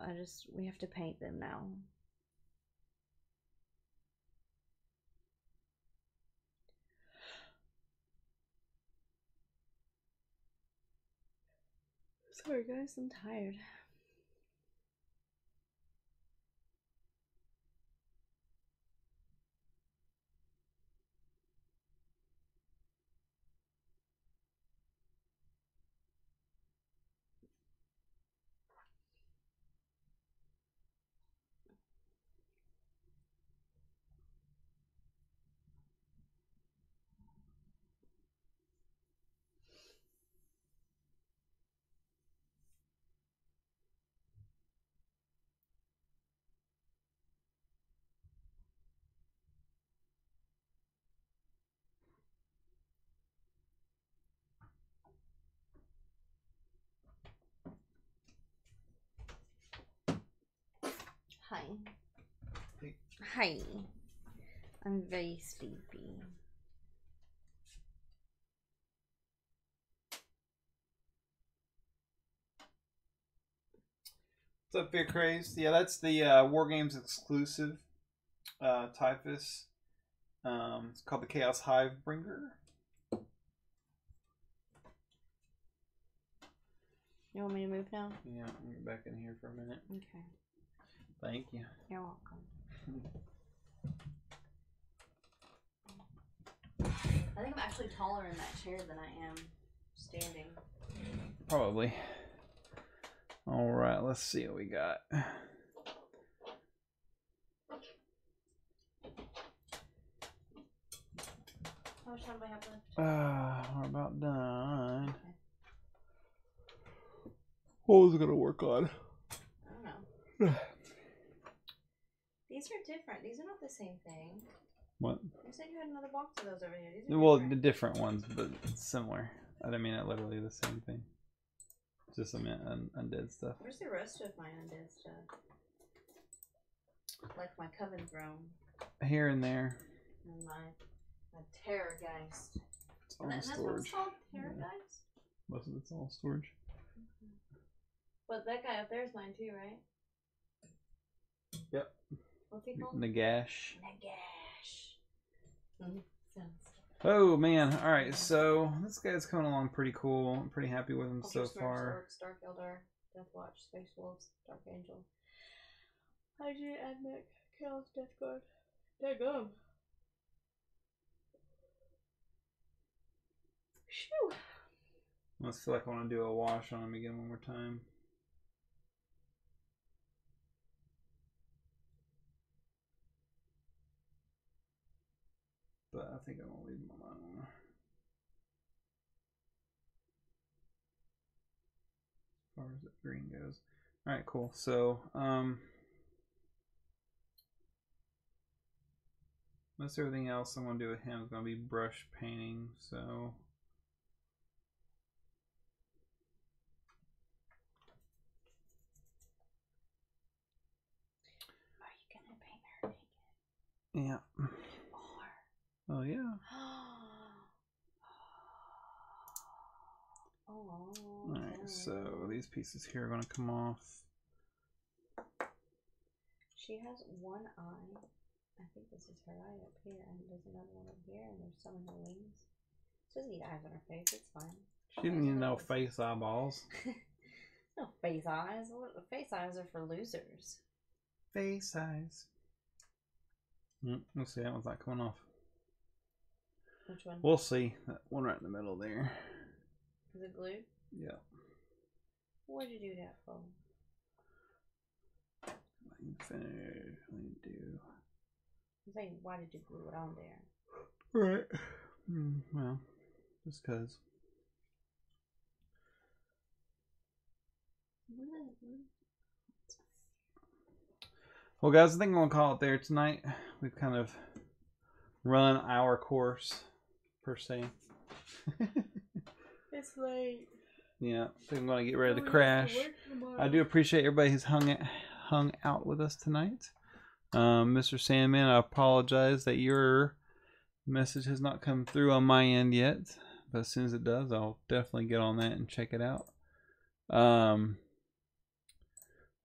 We have to paint them now. Sorry guys, I'm tired. Hi. I'm very sleepy. What's up, Fear Crazed? Yeah, that's the Wargames exclusive Typhus. It's called the Chaos Hive Bringer. You want me to move now? Yeah, I'm gonna get back in here for a minute. Okay. Thank you. You're welcome. I think I'm actually taller in that chair than I am standing. Probably. All right, let's see what we got. How much time do I have left? We're about done. Okay. What was I gonna work on? I don't know. These are different. These are not the same thing. What? You said you had another box of those over here. These are different. The different ones, but similar. I didn't mean it literally the same thing. Just some undead stuff. Where's the rest of my undead stuff? Like my Coven Throne. Here and there. And my Terrorgeist. It's all storage. That's what it's called? Terrorgeist? Yeah. Most of it's all storage. But that guy up there is mine too, right? Yep. What's he called? Nagash. Sounds. Oh man! All right, so this guy's coming along pretty cool. I'm pretty happy with him so far. Dark Eldar, Deathwatch, Space Wolves, Dark Angel, IG, Admech, Chaos, Death Guard. Daggum. Shoo! I almost feel like I want to do a wash on him again one more time. But I think I'm gonna leave him alone. As far as the green goes. Alright, cool. So, most everything else I'm gonna do with him is gonna be brush painting, so are you gonna paint her naked? yeah. Oh yeah. Oh. Alright, so these pieces here are gonna come off. She has one eye. I think this is her eye up here, and there's another one up here, and there's some in her wings. She doesn't need eyes on her face, it's fine. She didn't need no face eyeballs. No face eyes. Face eyes are for losers. Face eyes. Let's see, that one's not coming off. Which one? We'll see. That one right in the middle there. Is it glued? Yeah. What'd you do that for? Finish. Let me do. I'm saying, why did you glue it on there? Right. Well, just cause. Well, guys, I think I'm gonna call it there tonight. We've kind of run our course, per se. It's late. Yeah, I think I'm gonna get ready to crash. I do appreciate everybody who's hung out with us tonight. Mr. Sandman, I apologize that your message has not come through on my end yet, but as soon as it does, I'll definitely get on that and check it out.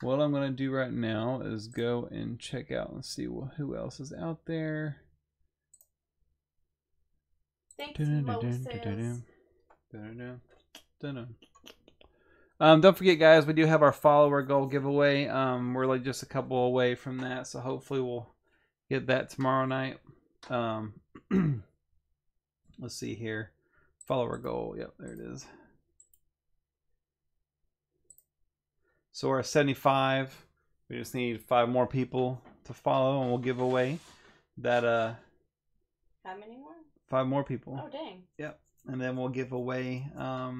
What I'm going to do right now is go and check out and see who else is out there. Thanks, Moses. Don't forget, guys, we do have our follower goal giveaway. We're like just a couple away from that, so hopefully we'll get that tomorrow night. Let's see here. Follower goal. Yep, there it is. So we're at 75. We just need 5 more people to follow, and we'll give away that. How many more? 5 more people. Oh, dang. Yep, and then we'll give away a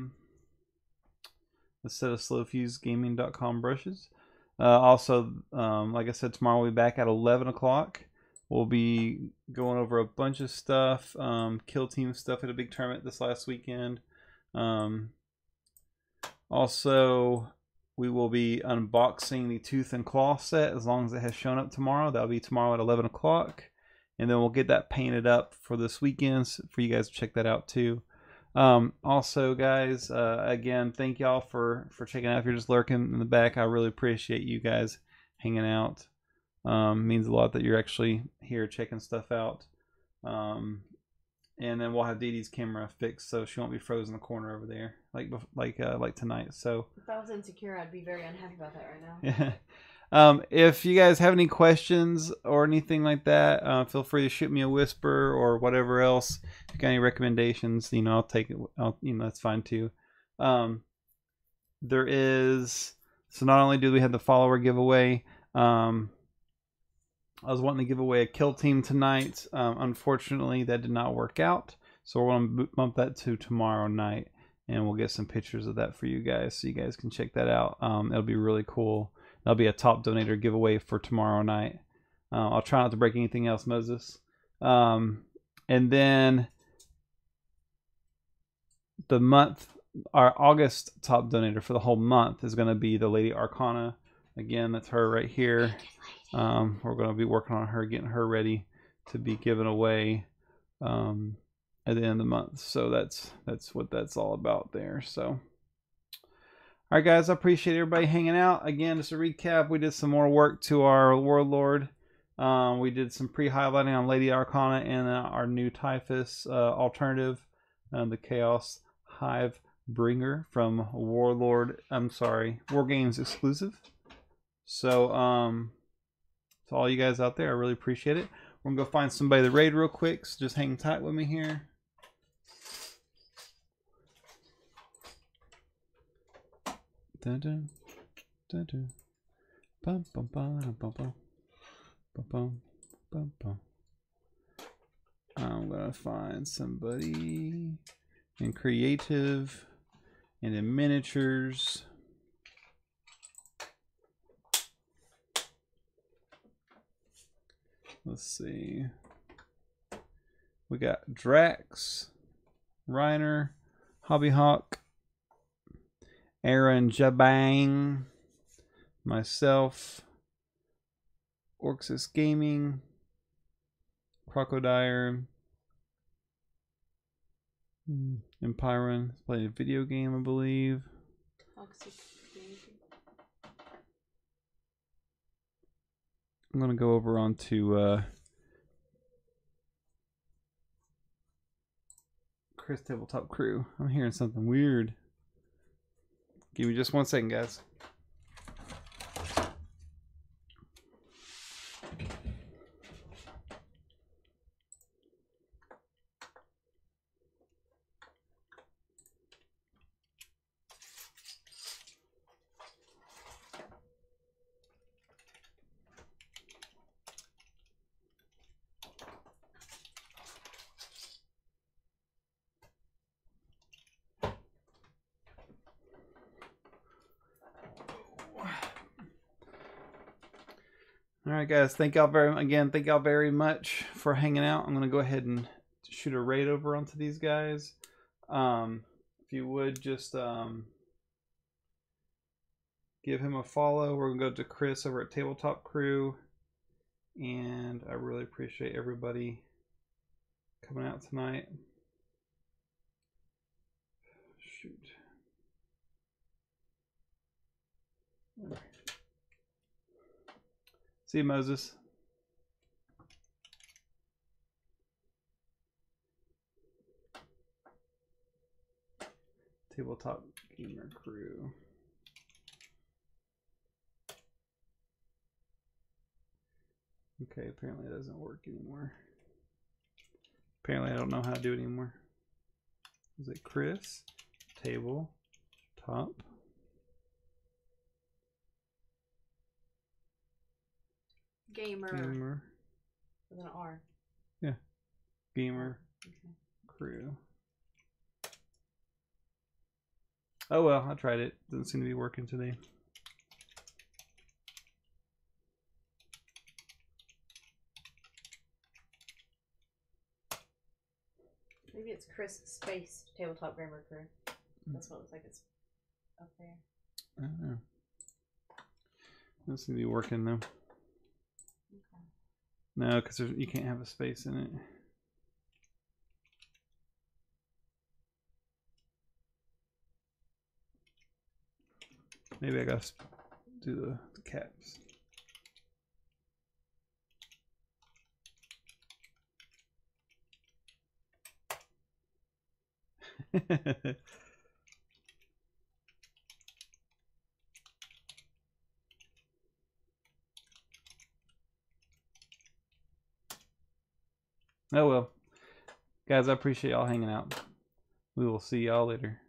set of slowfusegaming.com brushes. Also, like I said, tomorrow we'll be back at 11 o'clock. We'll be going over a bunch of stuff, kill team stuff at a big tournament this last weekend. Also, we will be unboxing the Tooth and Claw set as long as it has shown up tomorrow. That'll be tomorrow at 11 o'clock. And then we'll get that painted up for this weekend for you guys to check that out too. Also, guys, again, thank y'all for checking out. If you're just lurking in the back, I really appreciate you guys hanging out. Means a lot that you're actually here checking stuff out. And then we'll have Dee Dee's camera fixed so she won't be frozen in the corner over there like tonight. So if I was insecure, I'd be very unhappy about that right now. Yeah. If you guys have any questions or anything like that, feel free to shoot me a whisper or whatever else. If you got any recommendations, you know, I'll take it. That's fine too. There is, so not only do we have the follower giveaway, I was wanting to give away a kill team tonight. Unfortunately, that did not work out. So we're going to bump that to tomorrow night. And we'll get some pictures of that for you guys so you guys can check that out. It'll be really cool. That'll be a top donator giveaway for tomorrow night. I'll try not to break anything else, Moses. And then the month, our August top donator for the whole month is going to be the Lady Arcana. Again, that's her right here. We're going to be working on her, getting her ready to be given away at the end of the month. So that's what that's all about there. So, all right, guys, I appreciate everybody hanging out. Again, just a recap, we did some more work to our Warlord. We did some pre-highlighting on Lady Arcana and our new Typhus alternative, the Chaos Hive Bringer from Wargames exclusive. So, to all you guys out there, I really appreciate it. We're gonna go find somebody to raid real quick, so just hang tight with me here. Dun, dun, dun, dun. Bum, bum, bum, bum, bum. Bum, bum, bum, bum. I'm gonna find somebody in creative and in miniatures. Let's see. We got Drax, Reiner, Hobbyhawk, Aaron Jabang, myself, Orxis Gaming, Crocodile, Empiron, playing a video game, I believe. I'm gonna go over onto Chris Tabletop Crew. I'm hearing something weird. Give me just 1 second, guys. Alright, guys, thank y'all very much for hanging out. I'm gonna go ahead and shoot a raid over onto these guys. If you would just give him a follow. We're gonna go to Chris over at Tabletop Crew, and I really appreciate everybody coming out tonight. Shoot. See you, Moses. Tabletop Gamer Crew. Okay, apparently it doesn't work anymore. Apparently I don't know how to do it anymore. Is it Chris? Tabletop. Gamer. With an R. Yeah. Gamer. Okay. Crew. Oh well, I tried it. Doesn't seem to be working today. Maybe it's Chris Space Tabletop Gamer Crew. That's what it looks like it's up there. I don't know. This needs to be working though. Okay. No, because you can't have a space in it. Maybe I gotta do the caps. Oh well. Guys, I appreciate y'all hanging out. We will see y'all later.